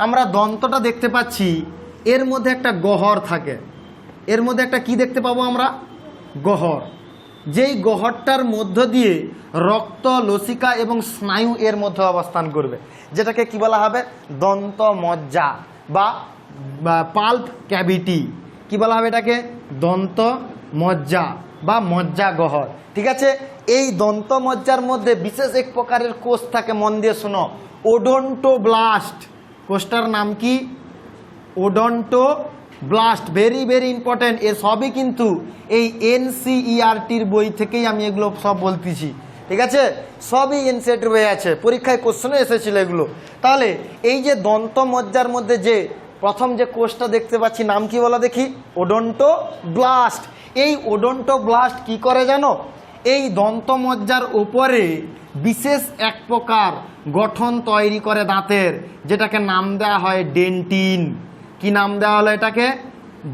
আমরা দন্তটা দেখতে পাচ্ছি, এর মধ্যে একটা গহ্বর থাকে। এর মধ্যে একটা কি দেখতে পাবো আমরা? গহ্বর। যেই গহ্বরটার মধ্য দিয়ে রক্ত, লসিকা এবং স্নায়ু এর মধ্যে অবস্থান করবে, যেটাকে কি বলা হবে? দন্ত মজ্জা বা পাল্প ক্যাভিটি। কি বলা হবে এটাকে? দন্ত মজ্জা বা মজ্জা গহ্বর। ঠিক আছে, এই দন্ত মজ্জার মধ্যে বিশেষ এক প্রকারের কোষ থাকে, মন দিয়ে শোনো, ওডন্টোব্লাস্ট। কোষটার নাম কি? ওডন্টোব্লাস্ট। Very very important. এ সবই কিন্তু এই এনসিইআরটির বই থেকেই আমি এগুলো সব বলতেছি। ঠিক আছে, সবই এনসিইআরটির বই আছে, পরীক্ষায় কোশ্চেনে এসেছিল এগুলো। তাহলে এই যে দন্ত মজ্জার মধ্যে যে প্রথম যে কোষটা দেখতে পাচ্ছি, নাম কি বলো দেখি? ওডন্টোব্লাস্ট। এই ওডন্টোব্লাস্ট কি করে জানো? এই দন্ত মজ্জার উপরে বিশেষ এক প্রকার গঠন তৈরি করে দাঁতের, যেটাকে নাম দেওয়া হয় ডেন্টিন। কি নাম দেওয়া হলো এটাকে?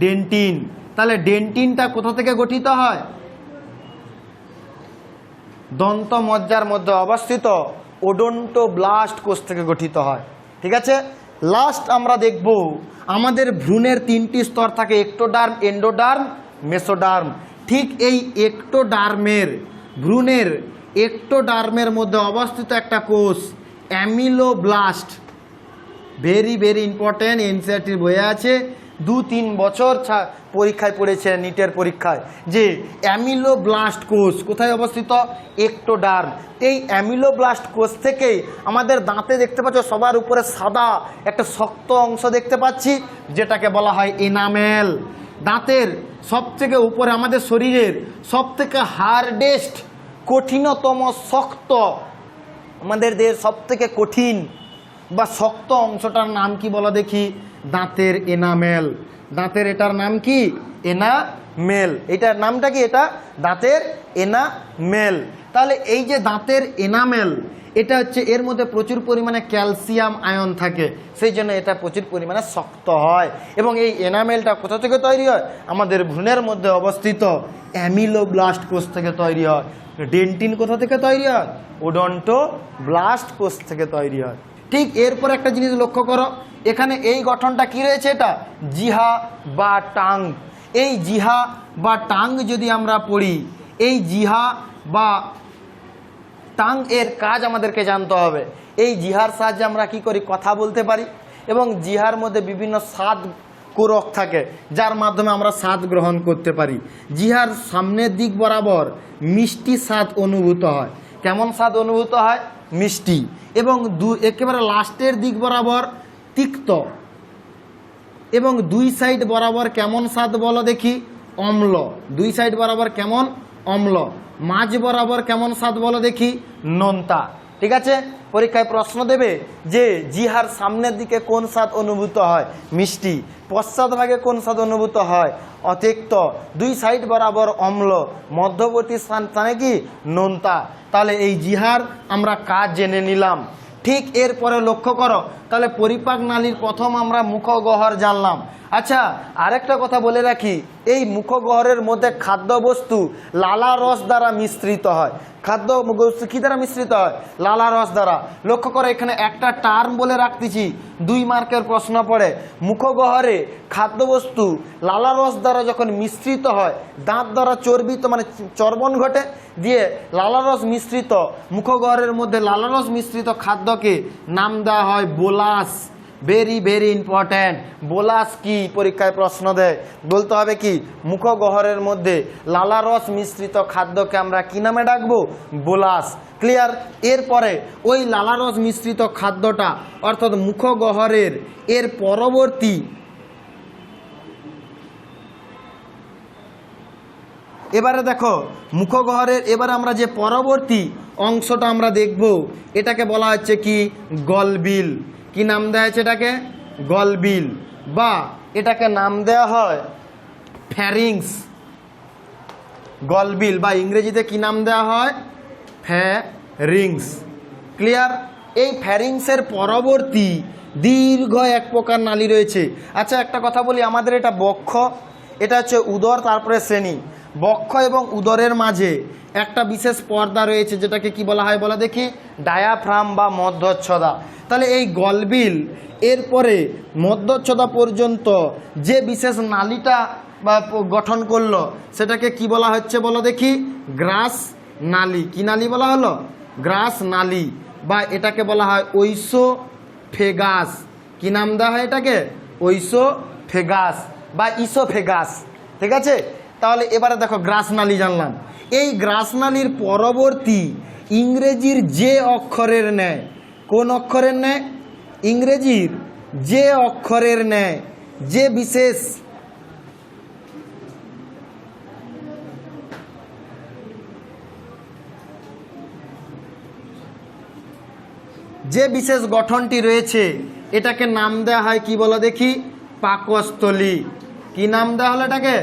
ডেন্টিন। তাহলে ডেন্টিনটা কোথা থেকে গঠিত হয়? দন্ত মজ্জার মধ্যে অবস্থিত ওডন্টোব্লাস্ট কোষ থেকে গঠিত হয়। ঠিক আছে, লাস্ট আমরা দেখব আমাদের ভ্রূণের 3টি স্তর থাকে, এক্টোডার্ম, এন্ডোডার্ম, মেসোডার্ম। ঠিক এই এক্টোডার্মের, ভ্রূণের এক্টোডার্মের মধ্যে অবস্থিত একটা কোষ অ্যামিলোব্লাস্ট। ভেরি ভেরি ইম্পর্টেন্ট, এনসিইআরটির বইয়ে আছে। 2-3 বছর পরীক্ষায় পড়েছে, নিটের পরীক্ষায়, যে অ্যামিলোব্লাস্ট কোষ কোথায় অবস্থিত? এক্টোডার্ম। এই অ্যামিলোব্লাস্ট কোষ থেকেই আমাদের দাঁতে দেখতে পাচ্ছ সবার উপরে সাদা একটা শক্ত অংশ দেখতে পাচ্ছি, যেটাকে বলা হয় এনামেল। দাঁতের সবথেকে উপরে, আমাদের শরীরের সবথেকে হার্ডেস্ট কঠিনতম শক্ত, আমাদের দেহের সব থেকে কঠিন বা শক্ত অংশটার নাম কি বলো দেখি? দাঁতের এনামেল। দাঁতের এটার নাম কি? এনামেল। এটার নামটা কি? এটা দাঁতের এনামেল। তাহলে এই যে দাঁতের এনামেল, এটা হচ্ছে এর মধ্যে প্রচুর পরিমাণে ক্যালসিয়াম আয়ন থাকে, সেই জন্য এটা প্রচুর পরিমাণে শক্ত হয়। এবং এই এনামেলটা কোথা থেকে তৈরি হয়? আমাদের ভ্রূণের মধ্যে অবস্থিত অ্যামিলোব্লাস্ট কোষ থেকে তৈরি হয়। ডেন্টিন কোথা থেকে তৈরি হয়? ওডন্টোব্লাস্ট কোষ থেকে তৈরি হয়। ঠিক এরপর একটা জিনিস লক্ষ্য করো, এখানে এই গঠনটা কি রয়েছে? এটা জিহা বা টাং। এই জিহা বা টাং যদি আমরা পড়ি, এই জিহা বা টাং এর কাজ আমাদেরকে জানতে হবে। এই জিহার সাহায্যে আমরা কি করি? কথা বলতে পারি। এবং জিহার মধ্যে বিভিন্ন স্বাদ কোরক থাকে, যার মাধ্যমে আমরা স্বাদ গ্রহণ করতে পারি। জিহার সামনের দিক বরাবর মিষ্টি স্বাদ অনুভূত হয়। কেমন স্বাদ অনুভূত হয়? মিষ্টি। এবং একেবারে লাস্টের দিক বরাবর তিক্ত। এবং দুই সাইড বরাবর কেমন স্বাদ বলো দেখি? অম্ল। দুই সাইড বরাবর কেমন? অম্ল। মাঝ বরাবর কেমন স্বাদ বলো দেখি? নোনতা। ঠিক আছে, পরীক্ষায় প্রশ্ন দেবে যে জিহার সামনের দিকে কোন স্বাদ অনুভূত হয়? মিষ্টি। পশ্চাৎ ভাগে কোন স্বাদ অনুভূত হয়? অতিক্ত। দুই সাইড বরাবর অম্ল, মধ্যবর্তী স্থানে কি? নোনতা। তাহলে এই জিহার আমরা কাজ জেনে নিলাম। ঠিক এরপরে লক্ষ্য করো, তাহলে পরিপাক নালীর প্রথম আমরা মুখগহ্বর জানলাম। আচ্ছা, আরেকটা কথা বলে রাখি, এই মুখগহ্বরের মধ্যে খাদ্যবস্তু লালা রস দ্বারা মিশ্রিত হয়। খাদ্যবস্তু কি দ্বারা মিশ্রিত হয়? লালা রস দ্বারা। লক্ষ্য করো, এখানে একটা টার্ম বলে রাখতেছি, 2 মার্কের প্রশ্ন পড়ে। মুখগহ্বরে খাদ্যবস্তু লালা রস দ্বারা যখন মিশ্রিত হয়, দাঁত দ্বারা চর্বিত মানে চর্বণ ঘটে, দিয়ে লালা রস মিশ্রিত মুখগহ্বরের মধ্যে লালা রস মিশ্রিত খাদ্যকে নাম দেওয়া হয় bolus. Very very important. Bolus কি? পরীক্ষায় প্রশ্ন দেয়, বলতে হবে কি? মুখগহ্বরের মধ্যে লালা রস মিশ্রিত খাদ্যকে আমরা কি নামে ডাকবো? বোলাস। ক্লিয়ার? এরপরে ওই লালা রস মিশ্রিত খাদ্যটা অর্থাৎ মুখগহ্বরের এর পরবর্তী এবারে দেখো মুখগহ্বরের এবারে আমরা যে পরবর্তী অংশটা আমরা দেখব, এটাকে বলা হচ্ছে কি? গলবিল। কি নাম দেওয়া হয়েছে এটাকে? গলবিল। বা এটাকে নাম দেওয়া হয় ফ্যারিংস। গলবিল বা ইংরেজিতে কি নাম দেওয়া হয়? ফ্যারিংস। ক্লিয়ার? এই ফ্যারিংসের পরবর্তী দীর্ঘ এক প্রকার নালী রয়েছে। আচ্ছা, একটা কথা বলি, আমাদের এটা বক্ষ, এটা হচ্ছে উদর, তারপরে শ্রেণী। বক্ষ এবং উদরের মাঝে একটা বিশেষ পর্দা রয়েছে, যেটাকে কি বলা হয় বলা দেখি? ডায়াফ্রাম বা মধ্যচ্ছদা। তাহলে এই গলবিল এরপরে মধ্যচ্ছদা পর্যন্ত যে বিশেষ নালীটা বা গঠন করলো, সেটাকে কি বলা হচ্ছে বলো দেখি? গ্রাস নালী। কি নালী বলা হলো? গ্রাস নালী। বা এটাকে বলা হয় ঐসোফেগাস। কি নাম দেওয়া হয় এটাকে? ঐসোফেগাস বা ইসোফেগাস। ঠিক আছে, তাহলে এবারে দেখো গ্রাস নালী জানলাম। এই গ্রাস নালীর পরবর্তী ইংরেজির যে অক্ষরের ন্যায়, কোন অক্ষরের ন্যায়? ইংরেজির যে অক্ষরের ন্যায় যে বিশেষ গঠনটি রয়েছে, এটাকে নাম দেওয়া হয় কি বলো দেখি? পাকস্থলী। কি নাম দেওয়া হলো এটাকে?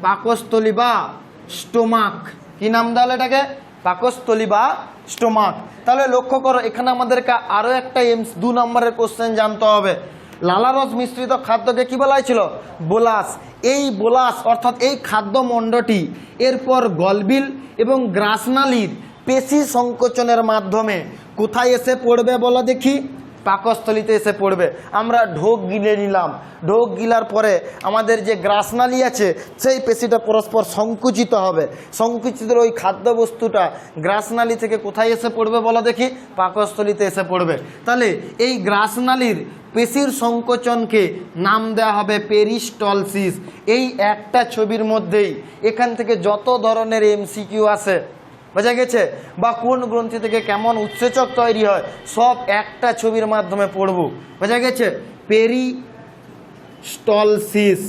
পাকস্থলী বা স্টোমাক। কি নাম দেওয়া হলো এটাকে? পাকস্থলী বা স্টোমাক। তাহলে লক্ষ্য করো, এখানে আমাদেরকে আরও একটা 2 নম্বরের কোশ্চেন জানতে হবে। লালারস মিশ্রিত খাদ্যকে কি বলা হয়েছিল? বোলাস। এই বোলাস অর্থাৎ এই খাদ্যমণ্ডটি এরপর গলবিল এবং গ্রাসনালীর পেশি সংকোচনের মাধ্যমে কোথায় এসে পড়বে বলো দেখি? পাকস্থলীতে এসে পড়বে। আমরা ঢোক গিলে নিলাম, ঢোক গিলার পরে আমাদের যে গ্রাসনালী আছে সেই পেশিটা পরস্পর সংকুচিত হবে। সংকুচিত ওই খাদ্যবস্তুটা গ্রাসনালী থেকে কোথায় এসে পড়বে বলো দেখি? পাকস্থলীতে এসে পড়বে। তাহলে এই গ্রাসনালীর পেশির সংকোচনকে নাম দেওয়া হবে পেরিস্টলসিস। এই একটা ছবির মধ্যেই এখান থেকে যত ধরনের MCQ আসে, বোঝা গেছে? বা কোন গ্রন্থি থেকে কেমন উৎসেচক তৈরি হয়, সব একটা ছবির মাধ্যমে পড়ব। বোঝা গেছে? পেরিস্টলসিস।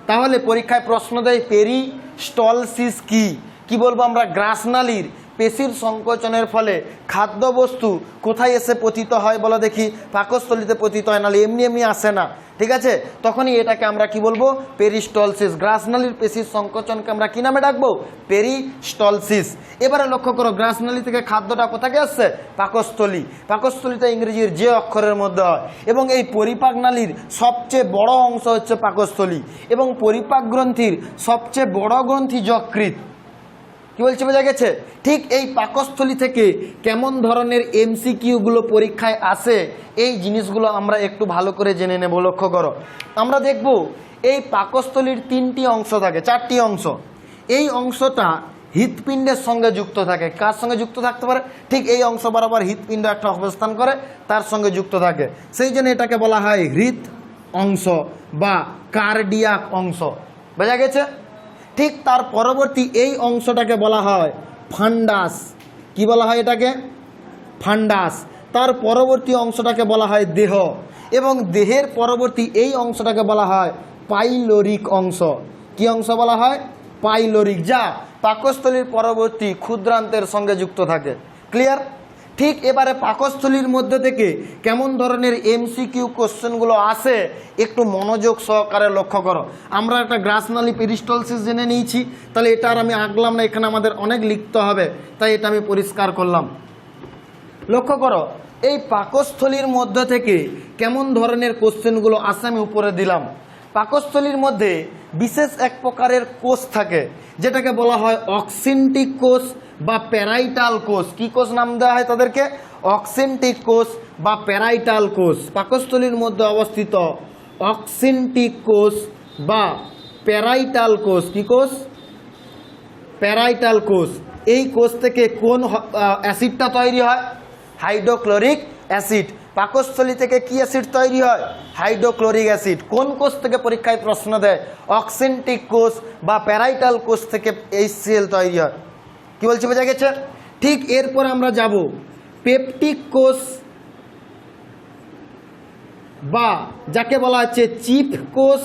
তাহলে পরীক্ষায় প্রশ্ন দেয় পেরিস্টলসিস কি? কি বলবো আমরা? গ্রাসনালীর পেশির সংকোচনের ফলে খাদ্যবস্তু কোথায় এসে পতিত হয় বলো দেখি? পাকস্থলিতে পতিত হয়, নাহলে এমনি এমনি আসে না, ঠিক আছে? তখনই এটাকে আমরা কি বলবো? পেরিস্টলসিস। গ্রাসনালীর পেশির সংকোচনকে আমরা কি নামে ডাকবো? পেরিস্টলসিস। এবারে লক্ষ্য করো, গ্রাসনালী থেকে খাদ্যটা কোথায় আসছে? পাকস্থলী। পাকস্থলীতে ইংরেজির যে অক্ষরের মধ্যে হয়, এবং এই পরিপাক নালীর সবচেয়ে বড় অংশ হচ্ছে পাকস্থলী, এবং পরিপাক গ্রন্থির সবচেয়ে বড় গ্রন্থি যকৃৎ। কি বলছে, বোঝা গেছে? ঠিক এই পাকস্থলী থেকে কেমন ধরনের এমসিকিউগুলো পরীক্ষায় আসে, এই জিনিসগুলো আমরা একটু ভালো করে জেনে নেব। লক্ষ্য করো, আমরা দেখব এই পাকস্থলীর 3টি অংশ থাকে, 4টি অংশ। এই অংশটা হৃৎপিণ্ডের সঙ্গে যুক্ত থাকে। কার সঙ্গে যুক্ত থাকতে পারে? ঠিক এই অংশ বরাবর হৃৎপিণ্ড একটা অবস্থান করে, তার সঙ্গে যুক্ত থাকে। সেই জন্য এটাকে বলা হয় হৃৎ অংশ বা কার্ডিয়াক অংশ। বোঝা গেছে? ঠিক তার পরবর্তী এই অংশটাকে বলা হয় ফান্ডাস। কি বলা হয় এটাকে? ফান্ডাস। তার পরবর্তী অংশটাকে বলা হয় দেহ, এবং দেহের পরবর্তী এই অংশটাকে বলা হয় পাইলোরিক অংশ। কি অংশ বলা হয়? পাইলোরিক, যা পাকস্থলীর পরবর্তী ক্ষুদ্রান্তের সঙ্গে যুক্ত থাকে। ক্লিয়ার? ঠিক এবারে পাকস্থলীর মধ্যে থেকে কেমন ধরনের এমসিকিউ কোশ্চেনগুলো আসে একটু মনোযোগ সহকারে লক্ষ্য করো। আমরা একটা গ্রাসনালী পেরিস্টলসিস জেনে নিয়েছি, তাহলে এটা আর আমি আঁকলাম না, এখানে আমাদের অনেক লিখতে হবে, তাই এটা আমি পরিষ্কার করলাম। লক্ষ্য করো, এই পাকস্থলীর মধ্যে থেকে কেমন ধরনের কোশ্চেনগুলো আসে আমি উপরে দিলাম। পাকস্থলীর মধ্যে বিশেষ এক প্রকারের কোষ থাকে, যেটাকে বলা হয় অক্সিন্টিক কোষ বা প্যারাইটাল কোষ। কি কোষ নাম দেওয়া হয় তাদেরকে? অক্সিন্টিক কোষ বা প্যারাইটাল কোষ। পাকস্থলীর মধ্যে অবস্থিত অক্সিন্টিক কোষ বা প্যারাইটাল কোষ। কি কোষ? প্যারাইটাল কোষ। এই কোষ থেকে কোন অ্যাসিডটা তৈরি হয়? Hydrochloric acid. পাকস্থলী থেকে কি অ্যাসিড তৈরি হয়? Hydrochloric acid. কোন কোষ থেকে পরীক্ষায় প্রশ্ন দেয়? অক্সিন্টিক কোষ বা প্যারাইটাল কোষ থেকে HCl তৈরি হয়। কি বলছি, বোঝা গেছে? ঠিক এরপর আমরা যাব পেপটিক কোষ বা যাকে বলা হচ্ছে চিফ কোষ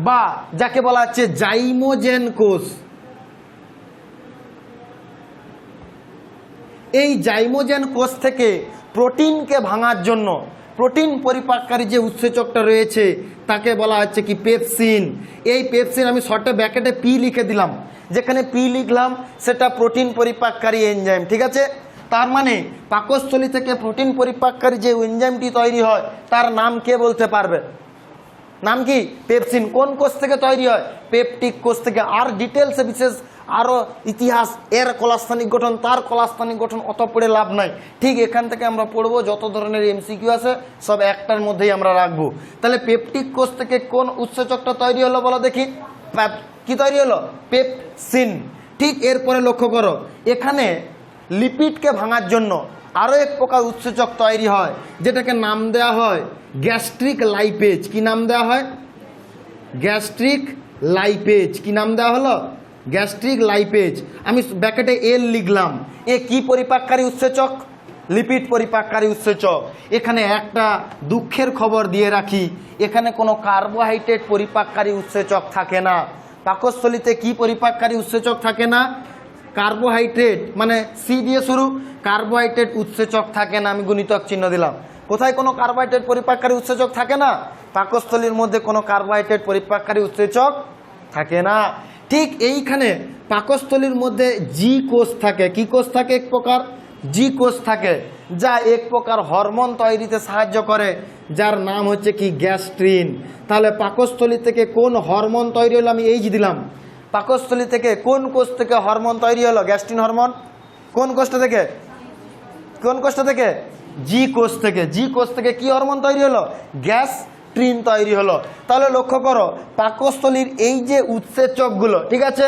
বা যাকে বলা হচ্ছে জাইমোজেন কোষ। এই জাইমোজেন কোষ থেকে প্রোটিনকে ভাঙার জন্য প্রোটিন পরিপাককারী যে উৎসেচকটা রয়েছে তাকে বলা হচ্ছে কি? পেপসিন। এই পেপসিন আমি শর্টে ব্র্যাকেটে পি লিখে দিলাম, যেখানে পি লিখলাম সেটা প্রোটিন পরিপাককারী এনজাইম। ঠিক আছে? তার মানে পাকস্থলী থেকে প্রোটিন পরিপাককারী যে এনজাইমটি তৈরি হয় তার নাম কে বলতে পারবে? নাম কি? পেপসিন। কোন কোষ থেকে তৈরি হয়? পেপটিক কোষ থেকে। আর ডিটেলসে বিশেষ আরও ইতিহাস, এর কলাস্থানিক গঠন, তার কলাস্থানিক গঠন অত পড়ে লাভ নাই। ঠিক এখান থেকে আমরা পড়বো, যত ধরনের এমসিকিউ আছে সব একটার মধ্যেই আমরা রাখবো। তাহলে পেপটিক কোষ থেকে কোন উৎসেচকটা তৈরি হলো বলো দেখি? কি তৈরি হলো? পেপসিন। ঠিক এরপরে লক্ষ্য করো, এখানে লিপিডকে ভাঙার জন্য আরও এক প্রকার উৎসেচক তৈরি হয়, যেটাকে নাম দেওয়া হয় গ্যাস্ট্রিক লাইপেজ। কি নাম দেওয়া হয়? Gastric lipase. কি নাম দেওয়া হলো? Gastric lipase. আমি ব্র্যাকেটে এল লিখলাম। এ কি পরিপাককারী উৎসেচক? লিপিড পরিপাককারী উৎসেচক। এখানে একটা দুঃখের খবর দিয়ে রাখি, এখানে কোনো কার্বোহাইড্রেট পরিপাককারী উৎসেচক থাকে না। পাকস্থলীতে কি পরিপাককারী উৎসেচক থাকে না? কার্বোহাইড্রেট, মানে সি দিয়ে শুরু, কার্বোহাইড্রেট উৎসেচক থাকে না। আমি গুণিতক চিহ্ন দিলাম। কোথায় কোনো কার্বোহাইড্রেট পরিপাককারী উৎসেচক থাকে না? পাকস্থলীর মধ্যে কোনো কার্বোহাইড্রেট পরিপাককারী উৎসেচক থাকে না। ঠিক এইখানে পাকস্থলীর মধ্যে জি কোষ থাকে। কি কোষ থাকে? এক প্রকার জি কোষ থাকে, যা এক প্রকার হরমোন তৈরিতে সাহায্য করে, যার নাম হচ্ছে কি? গ্যাস্ট্রিন। তাহলে পাকস্থলী থেকে কোন হরমোন তৈরি হলো? আমি এইচ দিলাম। পাকস্থলী থেকে কোন কোষ থেকে হরমোন তৈরি হলো? Gastrin hormone. কোন কোষটা থেকে? কোন কোষটা থেকে? জি কোষ থেকে। জি কোষ থেকে কি হরমোন তৈরি হলো? গ্যাস্ট্রিন তৈরি হলো। তাহলে লক্ষ্য করো, পাকস্থলীর এই যে উৎসেচকগুলো, ঠিক আছে,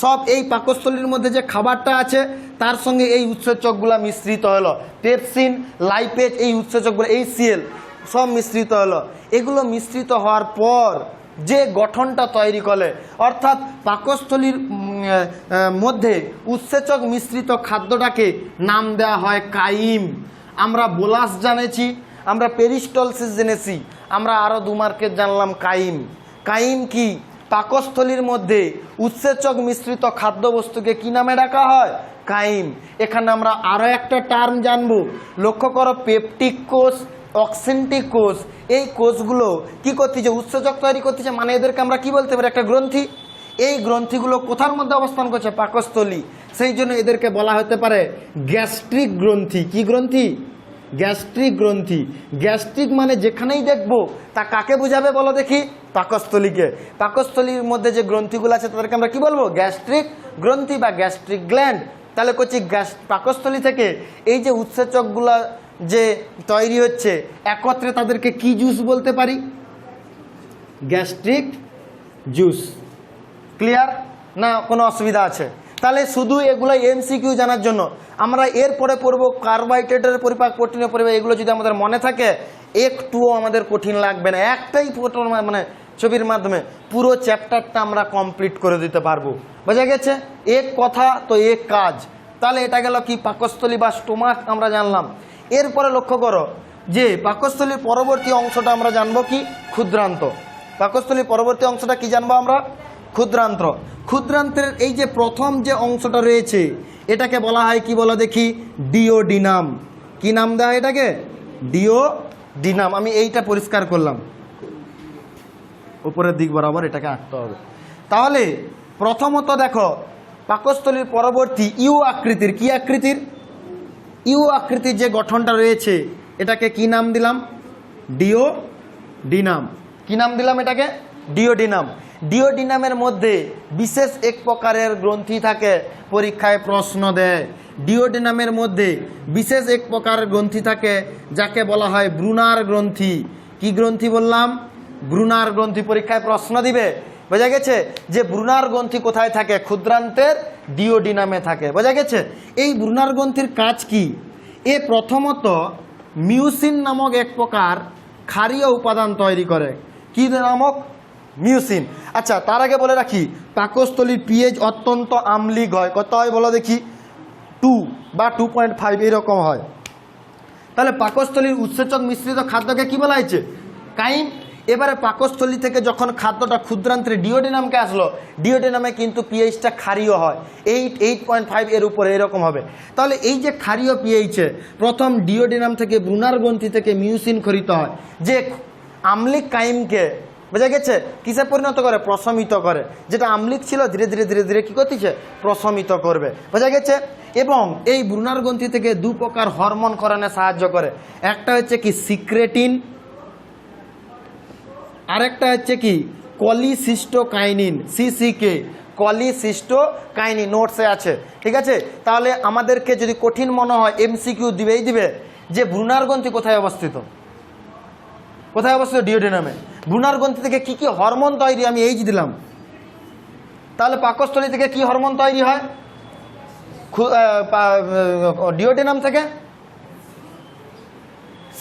সব এই পাকস্থলীর মধ্যে যে খাবারটা আছে তার সঙ্গে এই উৎসেচকগুলো মিশ্রিত হলো। পেপসিন, লাইপেজ, এই উৎসেচকগুলো, HCl সব মিশ্রিত হলো। এগুলো মিশ্রিত হওয়ার পর যে গঠনটা তৈরি করে, অর্থাৎ পাকস্থলীর মধ্যে উৎসেচক মিশ্রিত খাদ্যটাকে নাম দেওয়া হয় কাইম। আমরা বোলাস জেনেছি, আমরা পেরিস্টলসিস জেনেছি, আমরা আরও 2 মার্কের জানলাম কাইম। কাইম কি? পাকস্থলীর মধ্যে উৎসেচক মিশ্রিত খাদ্যবস্তুকে কি নামে ডাকা হয়? কাইম। এখানে আমরা আরও একটা টার্ম জানবো, লক্ষ্য করো, পেপটিক কোষ, অক্সেন্টিক কোষ, এই কোষগুলো কি করতেছে, উৎসেচক তৈরি করতেছে, মানে এদেরকে আমরা কি বলতে পারি, একটা গ্রন্থি। এই গ্রন্থিগুলো কোথার মধ্যে অবস্থান করছে, পাকস্থলী, সেই জন্য এদেরকে বলা হতে পারে গ্যাস্ট্রিক গ্রন্থি। কি গ্রন্থি, গ্যাস্ট্রিক গ্রন্থি। গ্যাস্ট্রিক মানে যেখানেই দেখবো তা কাকে বোঝাবে বলো দেখি, পাকস্থলীকে। পাকস্থলীর মধ্যে যে গ্রন্থিগুলো আছে তাদেরকে আমরা কি বলবো, গ্যাস্ট্রিক গ্রন্থি বা গ্যাস্ট্রিক গ্ল্যান্ড। তাহলে করছি পাকস্থলী থেকে এই যে উৎসেচকগুলো যে তৈরি হচ্ছে একত্রে তাদেরকে কি জুস বলতে পারি, গ্যাস্ট্রিক জুস। ক্লিয়ার না, কোনো অসুবিধা আছে? তাহলে শুধু এগুলো এমসিকিউ জানার জন্য। আমরা এরপরে পড়বো কার্বোহাইড্রেটের পরিপাক, প্রোটিনের পরিপাক। এগুলো যদি আমাদের মনে থাকে একটুও আমাদের কঠিন লাগবে না, একটাই ফটো মানে ছবির মাধ্যমে পুরো চ্যাপ্টারটা আমরা কমপ্লিট করে দিতে পারবো। বোঝা গেছে, এক কথা তো এক কাজ। তাহলে এটা গেল কি, পাকস্থলী বা স্টোমাক আমরা জানলাম। এরপরে লক্ষ্য করো যে পাকস্থলীর পরবর্তী অংশটা আমরা জানবো কি, ক্ষুদ্রান্ত। পাকস্থলীর পরবর্তী অংশটা কি জানবো আমরা, ক্ষুদ্রান্ত। ক্ষুদ্রান্তের এই যে প্রথম যে অংশটা রয়েছে এটাকে বলা হয় কি বলো দেখি, ডিওডিনাম। কি নাম দেওয়া হয় এটাকে, ডিওডিনাম। আমি এইটা পরিষ্কার করলাম, উপরের দিক বরাবর এটাকে আঁকতে হবে। তাহলে প্রথমত দেখো, পাকস্থলীর পরবর্তী ইউ আকৃতির, কি আকৃতির, ইউ আকৃতির যে গঠনটা রয়েছে এটাকে কি নাম দিলাম, ডিওডিনাম। কি নাম দিলাম এটাকে, ডিওডিনাম। ডিওডিনামের মধ্যে বিশেষ এক প্রকারের গ্রন্থি থাকে, পরীক্ষায় প্রশ্ন দেয়। ডিওডিনামের মধ্যে বিশেষ এক প্রকারের গ্রন্থি থাকে যাকে বলা হয় ব্রুনার গ্রন্থি। কি গ্রন্থি বললাম, ব্রুনার গ্রন্থি। পরীক্ষায় প্রশ্ন দিবে, বোঝা গেছে, যে ব্রুনার গ্রন্থি কোথায় থাকে, ক্ষুদ্রান্তের ডিওডিনামে থাকে। বোঝা গেছে, এই ব্রুনার গ্রন্থির কাজ কি, এ প্রথমত মিউসিন নামক এক প্রকার ক্ষারীয় উপাদান তৈরি করে। কি নামক, মিউসিন। আচ্ছা, তার আগে বলে রাখি, পাকস্থলীর পিএইচ অত্যন্ত আম্লিক হয়। কত হয় বলো দেখি, 2 বা 2.5 এরকম হয়। তাহলে পাকস্থলীর উৎসেচক মিশ্রিত খাদ্যকে কি বলা হয়েছে, কাইম। এবারে পাকস্থলী থেকে যখন খাদ্যটা ক্ষুদ্রান্তের ডিওডিনামকে আসলো, ডিওডিনামে কিন্তু পিএইচটা ক্ষারীয় হয়, 8.5 এর উপরে এরকম হবে। তাহলে এই যে ক্ষারীয় পিএইচে প্রথম ডিওডিনাম থেকে ব্রুনার গ্রন্থি থেকে মিউসিন খরিত হয়, যে আম্লিক কাইমকে, বোঝা গেছে, কিসে পরিণত করে, প্রশমিত করে। যেটা আম্লিক ছিল ধীরে ধীরে ধীরে ধীরে কি করতেছে, প্রশমিত করবে। বোঝা গেছে। এবং এই ব্রুনার গ্রন্থি থেকে দু প্রকার হরমোন করণে সাহায্য করে। একটা হচ্ছে কি সিক্রেটিন, আরেকটা হচ্ছে কি কলিসিস্টোকাইনিন, সিসিকে, কলিসিস্টোকাইনিন। নোটসে আছে, ঠিক আছে। তাহলে আমাদেরকে যদি কঠিন মনে হয় এমসিকিউ দিবেই দিবে যে ব্রুনার গ্রন্থি কোথায় অবস্থিত, কোথায় অবস্থিত, ডিওডিনামে। ব্রুনার গ্রন্থি থেকে কি কি হরমোন তৈরি, আমি এইচ দিলাম। তাহলে পাকস্থলী থেকে কি হরমোন তৈরি হয়, ডিওডিনাম থেকে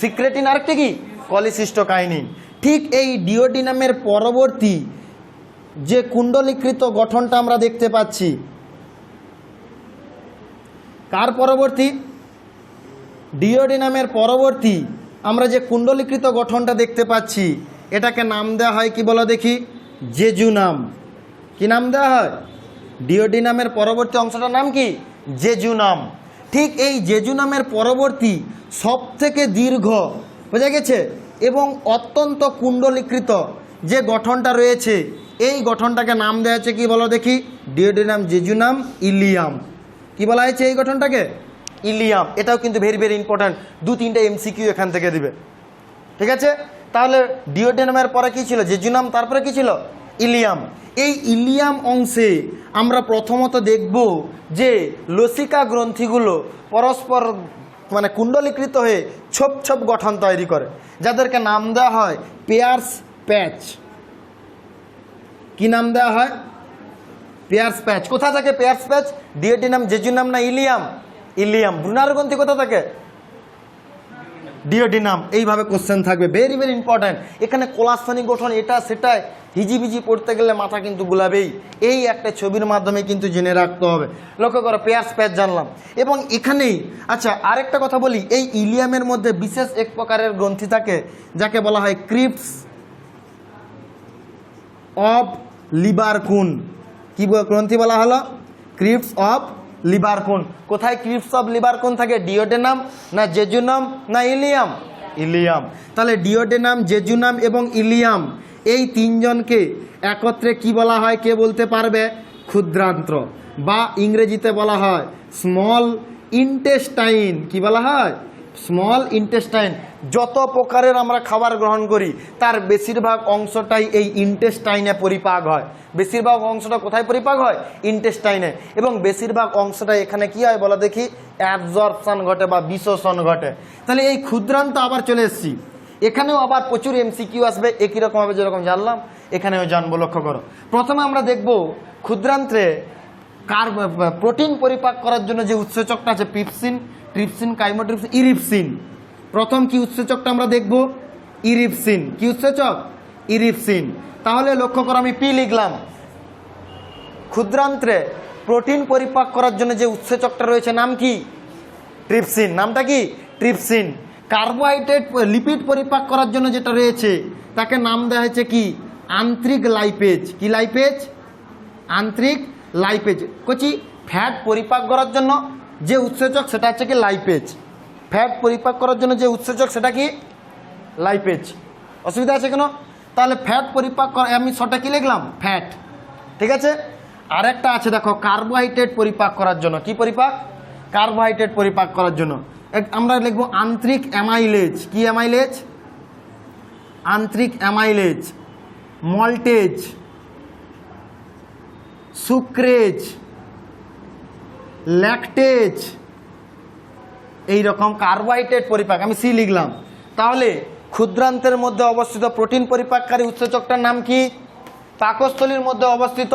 সিক্রেটিন, আরেকটা কি কলিসিস্টোকাইনিন। ঠিক এই ডিওডিনামের পরবর্তী যে কুণ্ডলীকৃত গঠনটা আমরা দেখতে পাচ্ছি, কার পরবর্তী, ডিওডিনামের পরবর্তী আমরা যে কুণ্ডলীকৃত গঠনটা দেখতে পাচ্ছি এটাকে নাম দেওয়া হয় কি বলো দেখি, জেজুনাম। কি নাম দেওয়া হয়, ডিওডিনামের পরবর্তী অংশটার নাম কি, জেজুনাম। ঠিক এই জেজুনামের পরবর্তী সবথেকে দীর্ঘ, বোঝা গেছে, এবং অত্যন্ত কুণ্ডলীকৃত যে গঠনটা রয়েছে এই গঠনটাকে নাম দেওয়া হয়েছে কি বলো দেখি, ডিওডিনাম, জেজুনাম, ইলিয়াম। কি বলা হয়েছে এই গঠনটাকে, ইলিয়াম। এটাও কিন্তু ভেরি ভেরি ইম্পর্ট্যান্ট, 2-3টা এমসিকিউ এখান থেকে দিবে, ঠিক আছে। তাহলে ডিওডিনামের পরে কি ছিল, জেজুনাম, তারপরে কি ছিল, ইলিয়াম। এই ইলিয়াম অংশে আমরা প্রথমত দেখব যে লসিকা গ্রন্থিগুলো পরস্পর মানে কুণ্ডলীকৃত হয়ে ছোপ ছোপ গঠন তৈরি করে, যাদেরকে নাম দেওয়া হয় পেয়ার্স প্যাচ। কি নাম দেওয়া হয়, পেয়ার্স প্যাচ। কোথা থেকে পেয়ার্স প্যাচ, ডিওডিনাম, জেজুনাম না ইলিয়াম, ইলিয়াম। ব্রুনার গ্রন্থি কোথা থেকে, ডিওডিনাম। এইভাবে কোশ্চেন থাকবে, ভেরি ভেরি ইম্পর্ট্যান্ট। এখানে কোলাস্থনিক গঠন এটা সেটাই হিজিবিজি পড়তে গেলে মাথা কিন্তু গুলাবেই। এই একটা ছবির মাধ্যমে কিন্তু জেনে রাখতে হবে। লক্ষ্য করো, পেয়ার্স প্যাচ জানলাম। এবং এখানেই আচ্ছা আরেকটা কথা বলি, এই ইলিয়ামের মধ্যে বিশেষ এক প্রকারের গ্রন্থি থাকে যাকে বলা হয় ক্রিপ্স অফ লিবারকুন। কি গ্রন্থি বলা হলো, ক্রিপ্স অফ লিভার কোন। কোথায় ক্রিপস অফ লিভার কোন থাকে? ডিওডেনাম না জেজুনাম না ইলিয়াম? ইলিয়াম। তাহলে ডিওডেনাম, জেজুনাম এবং ইলিয়াম এই তিনজনকে একত্রে কি বলা হয় কে বলতে পারবে? ক্ষুদ্রান্ত্র, বা ইংরেজিতে বলা হয় স্মল ইন্টেস্টাইন। কি বলা হয়? Small intestine. যত প্রকারের আমরা খাবার গ্রহণ করি তার বেশিরভাগ অংশটাই এই ইন্টেস্টাইনে পরিপাক হয়। বেশিরভাগ অংশটা কোথায় পরিপাক হয়? ইন্টেস্টাইনে। এবং বেশিরভাগ অংশটা এখানে কি হয় বলা দেখি? অ্যাবজর্পশন ঘটে বা বিশোষণ ঘটে। তাহলে এই ক্ষুদ্রান্ত আবার চলে এসেছি, এখানেও আবার প্রচুর এমসিকিউ আসবে একই রকমভাবে যেরকম জানলাম এখানেও জানবো। লক্ষ্য করো, প্রথমে আমরা দেখব ক্ষুদ্রান্ত্রে প্রোটিন পরিপাক করার জন্য যে উৎসেচকটা আছে পিপসিন, ট্রিপসিন, কাইমোট্রিপসিন, ইরিপসিন। প্রথম কি উৎসেচকটা আমরা দেখব? ইরিপসিন। কি উৎসেচক? ইরিপসিন। তাহলে লক্ষ্য করো আমি পি লিখলাম। ক্ষুদ্রান্ত্রে প্রোটিন পরিপাক করার জন্য যে উৎসেচকটা রয়েছে নাম কি? ট্রিপসিন। নামটা কি? ট্রিপসিন। কার্বোহাইড্রেট লিপিড পরিপাক করার জন্য যেটা রয়েছে তাকে নাম দেওয়া হয়েছে কি? আন্ত্রিক লাইপেজ। কি লাইপেজ? আন্ত্রিক লাইপেজ। কচি ফ্যাট পরিপাক করার জন্য যে উৎসেচক সেটা হচ্ছে কি? লাইপেজ। ফ্যাট পরিপাক করার জন্য যে উৎসেচক সেটা কি? লাইপেজ। অসুবিধা আছে কেন? তাহলে ফ্যাট পরিপাক করা, আমি শর্টে কি লিখলাম? ফ্যাট। ঠিক আছে। আরেকটা আছে দেখো, কার্বোহাইড্রেট পরিপাক করার জন্য। কি পরিপাক? কার্বোহাইড্রেট পরিপাক করার জন্য আমরা লিখবো আন্ত্রিক অ্যামাইলেজ। কি অ্যামাইলেজ? আন্ত্রিক অ্যামাইলেজ, মল্টেজ, সুক্রেজ, ল্যাকটেজ, এই রকম কার্বোহাইড্রেট পরিপাক। আমি সি লিখলাম। তাহলে ক্ষুদ্রান্তের মধ্যে অবস্থিত প্রোটিন পরিপাককারী উৎসেচকটার নাম কি? পাকস্থলীর মধ্যে অবস্থিত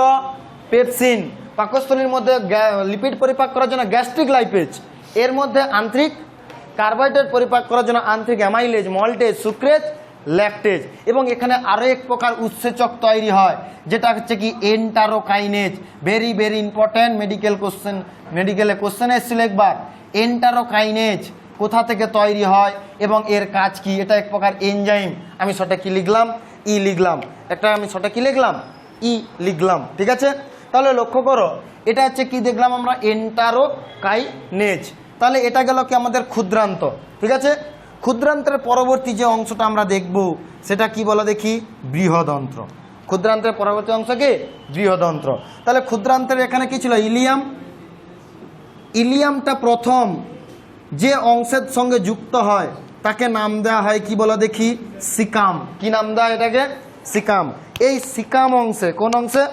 পেপসিন। পাকস্থলীর মধ্যে লিপিড পরিপাক করার জন্য গ্যাস্ট্রিক লাইপেজ। এর মধ্যে আন্ত্রিক কার্বোহাইড্রেট পরিপাক করার জন্য আন্ত্রিক অ্যামাইলেজ, মল্টেজ, সুক্রেজ, ল্যাকটেজ। এবং এখানে আরও এক প্রকার উৎসেচক তৈরি হয় যেটা হচ্ছে কি? এন্টারোকাইনেজ। ভেরি ভেরি ইম্পর্ট্যান্ট, মেডিকেলে কোশ্চেন এসেছিল একবার। এন্টারোকাইনেজ কোথা থেকে তৈরি হয় এবং এর কাজ কি? এটা এক প্রকার এনজাইম। আমি সেটা কি লিখলাম? ই লিখলাম। একটা আমি সেটা কি লিখলাম? ই লিখলাম। ঠিক আছে। তাহলে লক্ষ্য করো, এটা হচ্ছে কি দেখলাম আমরা? এন্টারোকাইনেজ। তাহলে এটা গেল কি আমাদের ক্ষুদ্রান্ত। ঠিক আছে। ক্ষুদ্রান্তের পরবর্তী যে অংশটা আমরা দেখব সেটা কি বলা দেখি? বৃহদন্ত্র। ক্ষুদ্রান্তের পরবর্তী অংশ কি? বৃহদন্ত্র। তাহলে ক্ষুদ্রান্তের এখানে কি ছিল? ইলিয়াম। ইলিয়ামটা প্রথম যে অংশের সঙ্গে যুক্ত হয় তাকে নাম দেওয়া হয় কি বলা দেখি? সিকাম। কি নাম দেওয়া এটাকে? সিকাম। এই সিকাম অংশে, কোন অংশে?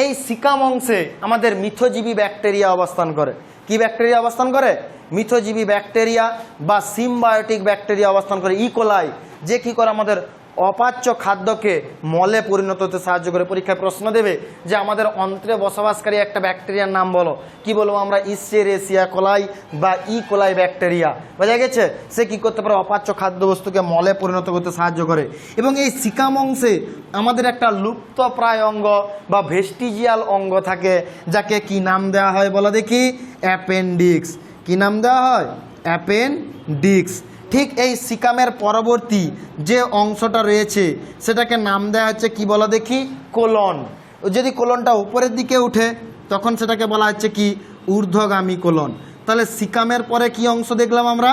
এই সিকাম অংশে আমাদের মিথজীবী ব্যাকটেরিয়া অবস্থান করে। কি ব্যাকটেরিয়া অবস্থান করে? মিথজীবী ব্যাকটেরিয়া বা সিমবায়োটিক ব্যাকটেরিয়া অবস্থান করে। ইকোলাই, যে কি করে আমাদের অপাচ্য খাদ্যকে মলে পরিণত হতে সাহায্য করে। পরীক্ষায় প্রশ্ন দেবে যে আমাদের অন্ত্রে বসবাসকারী একটা ব্যাকটেরিয়ার নাম বলো। কি বলবো আমরা? ইসচেরেসিয়া কোলাই বা ই কোলাই ব্যাকটেরিয়া। বোঝা গেছে? সে কি করতে পারে? অপাচ্য খাদ্যবস্তুকে মলে পরিণত করতে সাহায্য করে। এবং এই সিকাম অংশে আমাদের একটা লুপ্ত প্রায় অঙ্গ বা ভেস্টিজিয়াল অঙ্গ থাকে যাকে কি নাম দেওয়া হয় বলো দেখি? অ্যাপেন্ডিক্স। কি নাম দেওয়া হয়? অ্যাপেন্ডিক্স। ঠিক এই সিকামের পরবর্তী যে অংশটা রয়েছে সেটাকে নাম দেওয়া হচ্ছে কি বলা দেখি? কোলন। যদি কোলনটা উপরের দিকে উঠে তখন সেটাকে বলা হচ্ছে কি? ঊর্ধ্বগামী কোলন। তাহলে সিকামের পরে কি অংশ দেখলাম আমরা?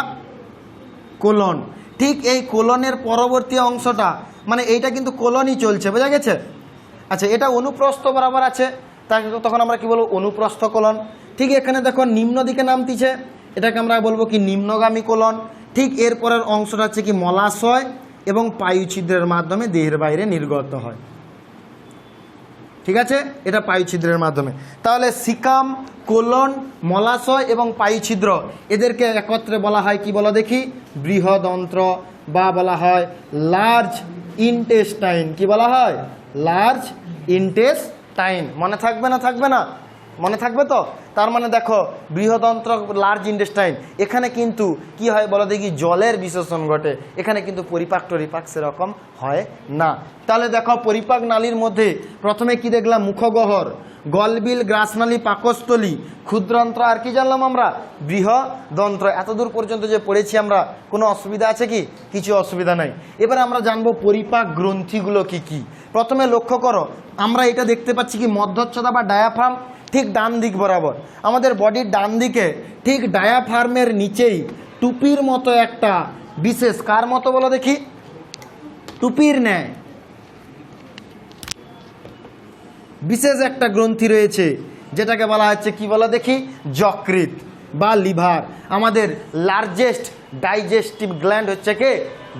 কোলন। ঠিক এই কোলনের পরবর্তী অংশটা, মানে এইটা কিন্তু কোলনই চলছে। বোঝা গেছে? আচ্ছা, এটা অনুপ্রস্থ বরাবর আছে, তাকে তখন আমরা কি বলবো? অনুপ্রস্থ কোলন। ঠিক এখানে দেখো নিম্ন দিকে নামতিছে, এটাকে আমরা বলবো কি? নিম্নগামী কোলন। ঠিক এরপরের অংশটা হচ্ছে কি? মলাশয় এবং পায়ুছিদ্রের মাধ্যমে দেহের বাইরে নির্গত হয়। ঠিক আছে, এটা পায়ুছিদ্রের মাধ্যমে। তাহলে সিকাম, কোলন, মলাশয় এবং পায়ুছিদ্র এদেরকে একত্রে বলা হয় কি বলা দেখি? বৃহদন্ত্র বা বলা হয় লার্জ ইন্টেস্টাইন। কি বলা হয়? Large intestine. মনে থাকবে না? থাকবে না? মনে থাকবে তো? তার মানে দেখো বৃহদন্ত্র, লার্জ ইন্টেস্টাইন, এখানে কিন্তু কি হয় বলো দেখি? জলের বিশেষণ ঘটে। এখানে কিন্তু পরিপাক টরিপাক সেরকম হয় না। তাহলে দেখো পরিপাক নালীর মধ্যে প্রথমে কি দেখলাম? মুখগহ্বর, গলবিল, গ্রাসনালী, পাকস্থলী, ক্ষুদ্রান্ত্র, আর কি জানলাম আমরা? বৃহদন্ত্র। এতদূর পর্যন্ত যে পড়েছি আমরা, কোনো অসুবিধা আছে কি? কিছু অসুবিধা নাই। এবারে আমরা জানবো পরিপাক গ্রন্থিগুলো কি কি। প্রথমে লক্ষ্য করো, আমরা এটা দেখতে পাচ্ছি কি? মধ্যচ্ছদা বা ডায়াফ্রাম। ঠিক ডান দিক বরাবর, আমাদের বডির ডান দিকে ঠিক ডায়াফ্রামের নিচেই টুপির মতো একটা বিশেষ, কার মতো বলো দেখি, টুপির ন্যায় বিশেষ একটা গ্রন্থি রয়েছে, যেটাকে বলা হচ্ছে কি বলা দেখি, যকৃৎ বা লিভার। আমাদের লার্জেস্ট ডাইজেস্টিভ গ্ল্যান্ড হচ্ছে কে,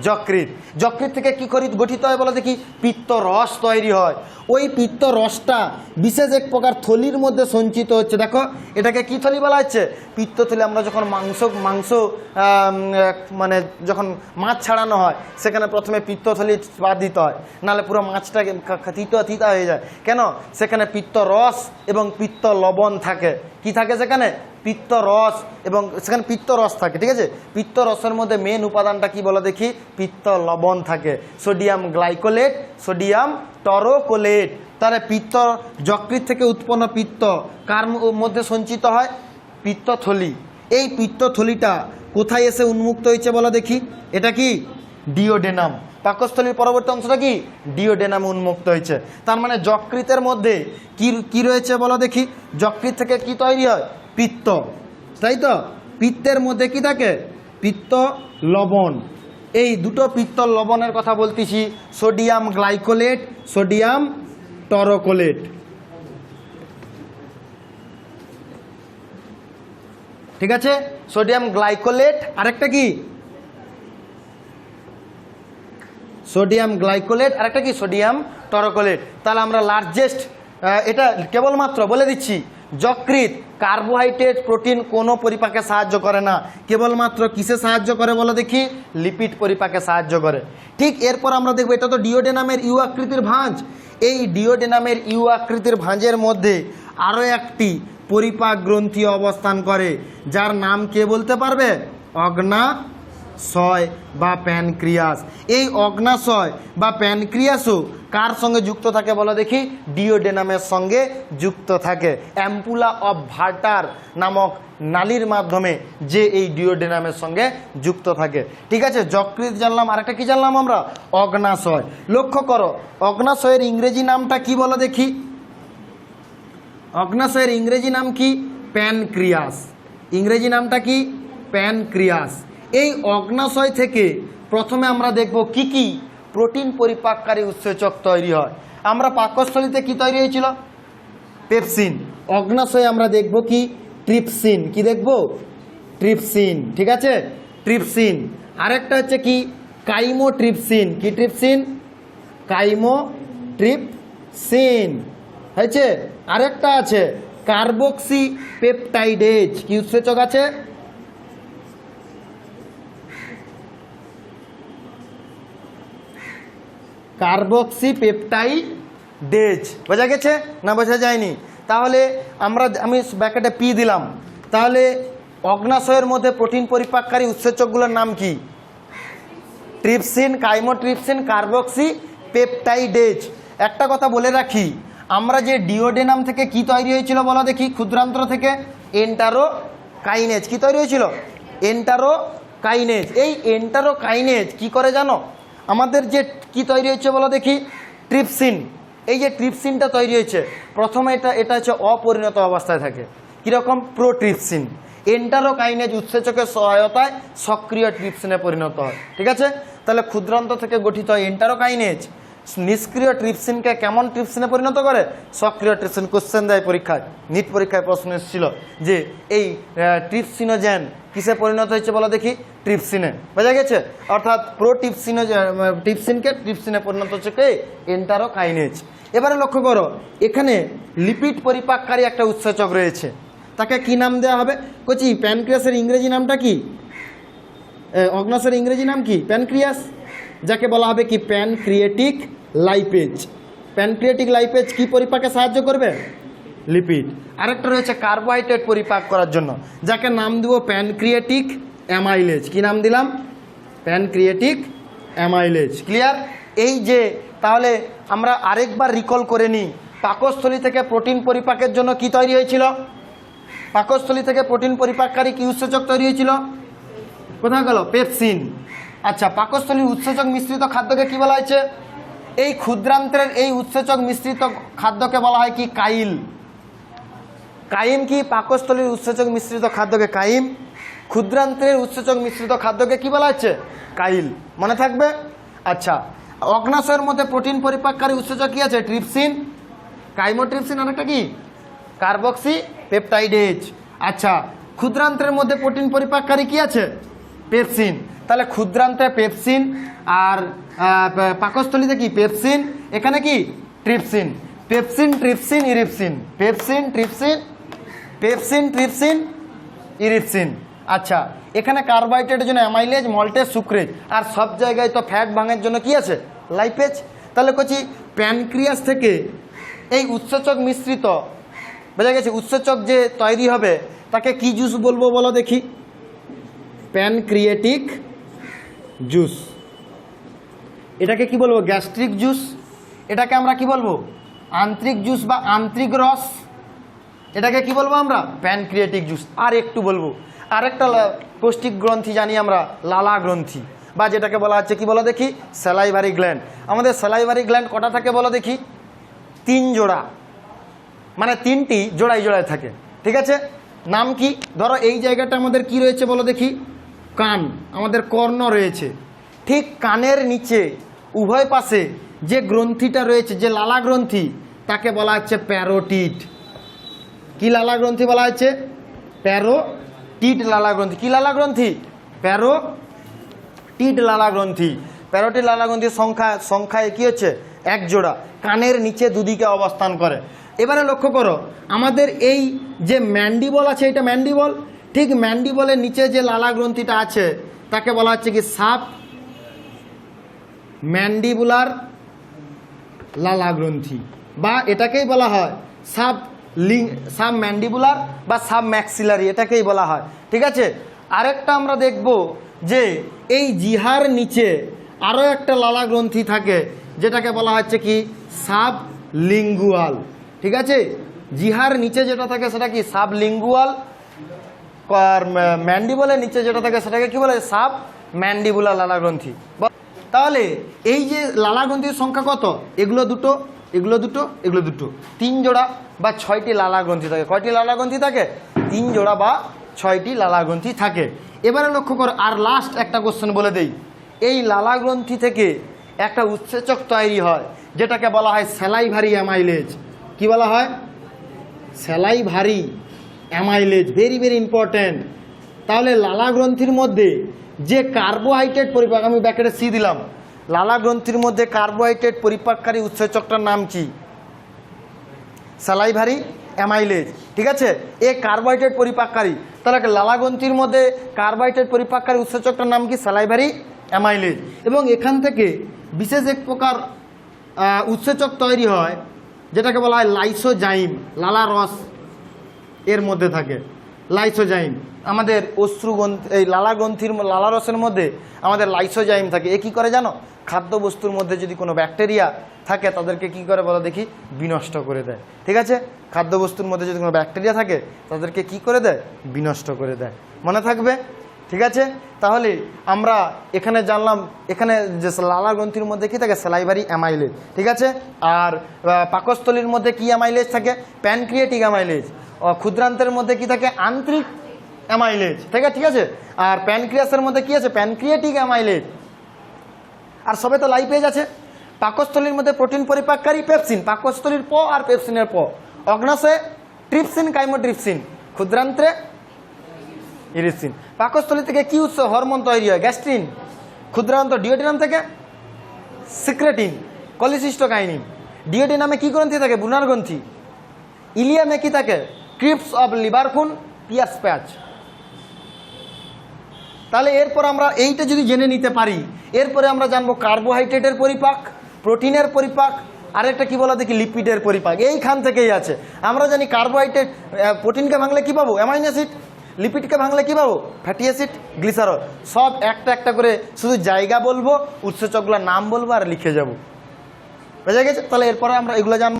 যকৃৎ। যকৃৎ থেকে কি গঠিত হয় বলো দেখি, পিত্ত রস তৈরি হয়। ওই পিত্ত রসটা বিশেষ এক প্রকার থলির মধ্যে সঞ্চিত হচ্ছে। দেখো এটাকে কি থলি বলা হচ্ছে, পিত্ত থলি। আমরা যখন মাংস মানে যখন মাছ ছাড়ানো হয়, সেখানে প্রথমে পিত্ত থলি বাদ দিতে হয়, নাহলে পুরো মাছটা তিতা হয়ে যায়। কেন, সেখানে পিত্ত রস এবং পিত্ত লবণ থাকে। কি থাকে সেখানে, পিত্ত রস, এবং সেখানে পিত্ত রস থাকে, ঠিক আছে। পিত্ত রসের মধ্যে মেন উপাদানটা কি বলো দেখি, পিত্ত লবণ থাকে, সোডিয়াম গ্লাইকোলেট, সোডিয়াম টরোকোলেট। তাহলে পিত্ত, যকৃৎ থেকে উৎপন্ন পিত্ত কার মধ্যে সঞ্চিত হয়, পিত্তথলি। এই পিত্তথলিটা কোথায় এসে উন্মুক্ত হয়েছে বলো দেখি, এটা কি ডিওডেনাম। পাকস্থলীর পরবর্তী অংশটা কি, ডিওডেনামে উন্মুক্ত হয়েছে। তার মানে যকৃতের মধ্যে কি রয়েছে বলো দেখি, যকৃৎ থেকে কি তৈরি হয়, পিত্ত, তাই তো। পিত্তের মধ্যে কি থাকে, পিত্ত লবণ। এই দুটো পিত্ত লবণের কথা বলতেছি, সোডিয়াম গ্লাইকোলেট, সোডিয়াম টরোকোলেট। ঠিক আছে, সোডিয়াম গ্লাইকোলেট, আরেকটা কি, সোডিয়াম গ্লাইকোলেট, আরেকটা কি, সোডিয়াম টরোকোলেট। তাহলে আমরা লার্জেস্ট, এটা কেবলমাত্র বলে দিচ্ছি, যকৃৎ কার্বোহাইড্রেট, প্রোটিন কোনো পরিপাকে সাহায্য করে না, কেবলমাত্র কিসে সাহায্য করে বলো দেখি, লিপিড পরিপাকে সাহায্য করে। ঠিক এরপর আমরা দেখবো, এটা তো ডিওডেনামের ইউ আকৃতির ভাঁজ। এই ডিওডেনামের ইউ আকৃতির ভাঁজের মধ্যে আরও একটি পরিপাক গ্রন্থি অবস্থান করে, যার নাম কে বলতে পারবে, অগ্নাশয় বা প্যানক্রিয়াস। এই অগ্নাশয় বা প্যানক্রিয়াসও কার সঙ্গে যুক্ত থাকে বলো দেখি, ডিওডেনামের সঙ্গে যুক্ত থাকে। অ্যাম্পুলা অফ ভার্টার নামক নালীর মাধ্যমে যে এই ডিওডেনামের সঙ্গে যুক্ত থাকে। ঠিক আছে, যকৃৎ জানলাম, আরেকটা কি জানলাম আমরা, অগ্নাশয়। লক্ষ্য করো, অগ্নাশয়ের ইংরেজি নামটা কি বলো দেখি, অগ্নাশয়ের ইংরেজি নাম কি, প্যানক্রিয়াস। ইংরেজি নামটা কি, প্যানক্রিয়াস। এই অগ্নাশয় থেকে প্রথমে আমরা দেখব কি কি প্রোটিন পরিপাককারী উৎসেচক তৈরি হয়। আমরা পাকস্থলীতে কি তৈরি হয়েছিল, পেপসিন। অগ্নাশয়ে আমরা দেখব কি, ট্রিপসিন। কি দেখব, ট্রিপসিন। ঠিক আছে, ট্রিপসিন। আরেকটা হচ্ছে কি, কাইমোট্রিপসিন। কি ট্রিপসিন, কাইমোট্রিপসিন হয়েছে। আরেকটা আছে কার্বক্সি পেপটাইডেজ। কি উৎসেচক আছে, কার্বক্সি পেপটাইডেজ। বোঝা গেছে না, বোঝা যায়নি? তাহলে আমি ব্যাকেটে পি দিলাম। তাহলে অগ্নাশয়ের মধ্যে প্রোটিন পরিপাককারী উৎসেচকগুলোর নাম কি, ট্রিপসিন, কাইমোট্রিপসিন, কার্বক্সি পেপটাইডেজ। একটা কথা বলে রাখি, আমরা যে ডিওডেনাম থেকে কি তৈরি হয়েছিল বলো দেখি, ক্ষুদ্রান্ত্র থেকে এন্টারোকাইনেজ। কি তৈরি হয়েছিল, এন্টারোকাইনেজ। এই এন্টারোকাইনেজ কি করে জানো, আমাদের যে কি তৈরি হয়েছে বলো দেখি, ট্রিপসিন। এই যে ট্রিপসিনটা তৈরি হয়েছে, প্রথমে এটা হচ্ছে অপরিণত অবস্থায় থাকে, কীরকম, প্রোট্রিপসিন। এন্টারোকাইনেজ উৎসেচকের সহায়তায় সক্রিয় ট্রিপসিনে পরিণত হয়। ঠিক আছে, তাহলে ক্ষুদ্রান্ত থেকে গঠিত হয় এন্টারোকাইনেজ, নিষ্ক্রিয় ট্রিপসিনকে কেমন ট্রিপসিনে পরিণত করে, সক্রিয় ট্রিপসিন। কোশ্চেন দেয় পরীক্ষায়, নিট পরীক্ষায় প্রশ্ন এসেছিল যে এই ট্রিপসিনোজেন কিসে পরিণত হয়েছে বলো দেখি, ট্রিপসিনে। বোঝা গেছে, অর্থাৎ ট্রিপসিনকে ট্রিপসিনে পরিণত হচ্ছে কে, এন্টারোকাইনেজ। এবারে লক্ষ্য করো, এখানে লিপিড পরিপাককারী একটা উৎসেচক রয়েছে, তাকে কি নাম দেওয়া হবে, কচি প্যানক্রিয়াসের ইংরেজি নামটা কি, অগ্নাশয়ের ইংরেজি নাম কি, প্যানক্রিয়াস, যাকে বলা হবে কি, প্যানক্রিয়েটিক লাইপেজ। প্যানক্রিয়েটিক লাইপেজ কি পরিপাকে সাহায্য করবে, লিপিড। আরেকটা রয়েছে কার্বোহাইড্রেট পরিপাক করার জন্য, যাকে নাম দেব প্যানক্রিয়েটিক অ্যামাইলেজ। কি নাম দিলাম, প্যানক্রিয়েটিক অ্যামাইলেজ। ক্লিয়ার? এই যে তাহলে আমরা আরেকবার রিকল করে নিই, পাকস্থলী থেকে প্রোটিন পরিপাকের জন্য কি তৈরি হয়েছিল, পাকস্থলী থেকে প্রোটিন পরিপাককারী কি উৎসেচক তৈরি হয়েছিল, কোথায় গেল, পেপসিন। আচ্ছা, পাকস্থলীর উৎসেচক মিশ্রিত খাদ্যকে কি বলা হয়েছে, এই ক্ষুদ্রান্ত্রের এই উৎসেচক মিশ্রিত খাদ্যকে বলা হয় কি, কাইল। কাইম কি? পাকস্থলীর উৎসেচক মিশ্রিত খাদ্যকে কাইম, ক্ষুদ্রান্ত্রের উৎসেচক মিশ্রিত খাদ্যকে কি বলা হচ্ছে? কাইল। মনে থাকবে? আচ্ছা, অগ্নাশয়ের মধ্যে প্রোটিন পরিপাককারী উৎসেচক কি আছে? ট্রিপসিন, কাইমোট্রিপসিন, অনেকটা কি কার্বক্সি পেপটাইডেজ। আচ্ছা, ক্ষুদ্রান্ত্রের মধ্যে প্রোটিন পরিপাককারী কি আছে? পেপসিন। তাহলে ক্ষুদ্রান্তে পেপসিন আর পাকস্থলীতে কি? পেপসিন, এখানে কি? Trypsin. Pepsin, trypsin, ইরিপসিন, pepsin, trypsin, pepsin, trypsin, ইরিপসিন। আচ্ছা, এখানে কার্বোহাইড্রেটের জন্য অ্যামাইলেজ, মল্টেজ, সুক্রেজ, আর সব জায়গায় তো ফ্যাট ভাঙের জন্য কি আছে? লাইপেজ। তাহলে কচি প্যানক্রিয়াস থেকে এই উৎসেচক মিশ্রিত, বোঝা গেছে, উৎসেচক যে তৈরি হবে তাকে কি জুস বলবো বলো দেখি? Pancreatic juice. এটাকে কি বলবো? Gastric juice. এটাকে আমরা কি বলবো? আন্ত্রিক জুস বা আন্ত্রিক রস। এটাকে কি বলবো আমরা? Pancreatic juice. আর একটু বলবো, আরেকটা পৌষ্টিক গ্রন্থি জানি আমরা, লালা গ্রন্থি, বা যেটাকে বলা হচ্ছে কি বলো দেখি? Salivary gland. আমাদের স্যালাইভারি গ্ল্যান্ড কটা থাকে বলো দেখি? 3 জোড়া, মানে 3টি জোড়ায় জোড়ায় থাকে। ঠিক আছে, নাম কি? ধরো এই জায়গাটা আমাদের কি রয়েছে বলো দেখি? কান, আমাদের কর্ণ রয়েছে। ঠিক কানের নিচে উভয় পাশে যে গ্রন্থিটা রয়েছে, যে লালা গ্রন্থি, তাকে বলা হচ্ছে প্যারোটিড। কি লালা গ্রন্থি বলা হচ্ছে? প্যারোটিড লালা গ্রন্থি। কি লালা গ্রন্থি? প্যারোটিড লালা গ্রন্থি। প্যারোটিড লালা গ্রন্থির সংখ্যায় কি হচ্ছে? 1 জোড়া, কানের নিচে দুদিকে অবস্থান করে। এবারে লক্ষ্য করো, আমাদের এই যে ম্যান্ডিবল আছে, এটা ম্যান্ডিবল, ঠিক ম্যান্ডিবলের নিচে যে লালা গ্রন্থিটা আছে তাকে বলা হচ্ছে কি? সাব ম্যান্ডিবুলার লালা গ্রন্থি, বা এটাকেই বলা হয় সাব ম্যান্ডিবুলার বা সাব ম্যাক্সিলারি, এটাকেই বলা হয়। ঠিক আছে, আরেকটা আমরা দেখব যে এই জিহার নিচে আরও একটা লালা গ্রন্থি থাকে, যেটাকে বলা হচ্ছে কি? Sub lingual. ঠিক আছে, জিহার নিচে যেটা থাকে সেটা কি? Sub lingual. আর ম্যান্ডিবলের নিচে যেটা থাকে সেটাকে কি বলে? সাব ম্যান্ডিবুলার লালা গ্রন্থি। তাহলে এই যে লালা গ্রন্থির সংখ্যা কত? এগুলো দুটো, এগুলো দুটো, এগুলো দুটো, 3 জোড়া বা 6টি লালা গ্রন্থি থাকে। কয়টি লালা গ্রন্থি থাকে? 3 জোড়া বা 6টি লালা গ্রন্থি থাকে। এবারে লক্ষ্য করো, আর লাস্ট একটা কোশ্চেন বলে দেই। এই লালা গ্রন্থি থেকে একটা উৎসেচক তৈরি হয়, যেটাকে বলা হয় স্যালাইভারি অ্যামাইলেজ। কি বলা হয়? Salivary amylase. Very very important. তাহলে লালা গ্রন্থির মধ্যে যে কার্বোহাইড্রেট পরিপাক, আমি ব্যাকেটে সি দিলাম, লালা গ্রন্থির মধ্যে কার্বোহাইড্রেট পরিপাককারী উৎসেচকটার নাম কি? Salivary amylase. ঠিক আছে, এ কার্বোহাইড্রেট পরিপাককারী। তাহলে লালা গ্রন্থির মধ্যে কার্বোহাইড্রেট পরিপাককারী উৎসেচকটার নাম কি? Salivary amylase. এবং এখান থেকে বিশেষ এক প্রকার উৎসেচক তৈরি হয়, যেটাকে বলা হয় লাইসোজাইম। লালা রস এর মধ্যে থাকে লাইসোজাইম। আমাদের অশ্রুগ্রন্থি, এই লালা গ্রন্থির লালা রসের মধ্যে আমাদের লাইসোজাইম থাকে। এ কী করে জানো? খাদ্যবস্তুর মধ্যে যদি কোনো ব্যাকটেরিয়া থাকে তাদেরকে কি করে বলো দেখি? বিনষ্ট করে দেয়। ঠিক আছে, খাদ্যবস্তুর মধ্যে যদি কোনো ব্যাকটেরিয়া থাকে তাদেরকে কি করে দেয়? বিনষ্ট করে দেয়। মনে থাকবে? ঠিক আছে, তাহলে আমরা এখানে জানলাম এখানে যে লালা গ্রন্থির মধ্যে কি থাকে? Salivary amylase. ঠিক আছে, আর পাকস্থলীর মধ্যে কি অ্যামাইলেজ থাকে? Pancreatic amylase. ক্ষুদ্রান্তের মধ্যে কি থাকে? আন্ত্রিক অ্যামাইলেজ। ঠিক আছে, আর প্যানক্রিয়াসের মধ্যে কি আছে? Pancreatic amylase. আর সবে তো লাইপেজ আছে। পাকস্থলীর মধ্যে প্রোটিন পরিপাককারী পেপসিন, পাকস্থলীর প আর পেপসিনের প। অগ্নাশয়ে ট্রিপসিন, কাইমোট্রিপসিন। ক্ষুদ্রান্ত্রে ইরিপসিন। পাকস্থলী থেকে কি উৎস হরমোন তৈরি হয়? গ্যাস্ট্রিন। ক্ষুদ্রান্ত ডিওডিনাম থেকে সিক্রেটিন, কলিসিস্টোকাইনিন। ডিওডিনামে কি গ্রন্থি থাকে? বুনার গ্রন্থি। ইলিয়ামে কি থাকে? ক্রিপস অফ লিভারকুন, পিয়ার্স প্যাচ। তাহলে এরপর আমরা এইটা যদি জেনে নিতে পারি, এরপরে আমরা জানবো কার্বোহাইড্রেটের পরিপাক, প্রোটিনের পরিপাক, আরেকটা কি বলা দেখি? লিপিডের পরিপাক। এইখান থেকেই আছে। আমরা জানি কার্বোহাইড্রেট, প্রোটিনকে ভাঙলে কি পাবো? Amino acid. লিপিডকে ভাঙলে কি পাবো? Fatty acid, glycerol. সব একটা একটা করে শুধু জায়গা বলবো, উৎসেচকগুলোর নাম বলবো আর লিখে যাবো। বুঝা গেছে? তাহলে এরপরে আমরা এগুলো জানবো।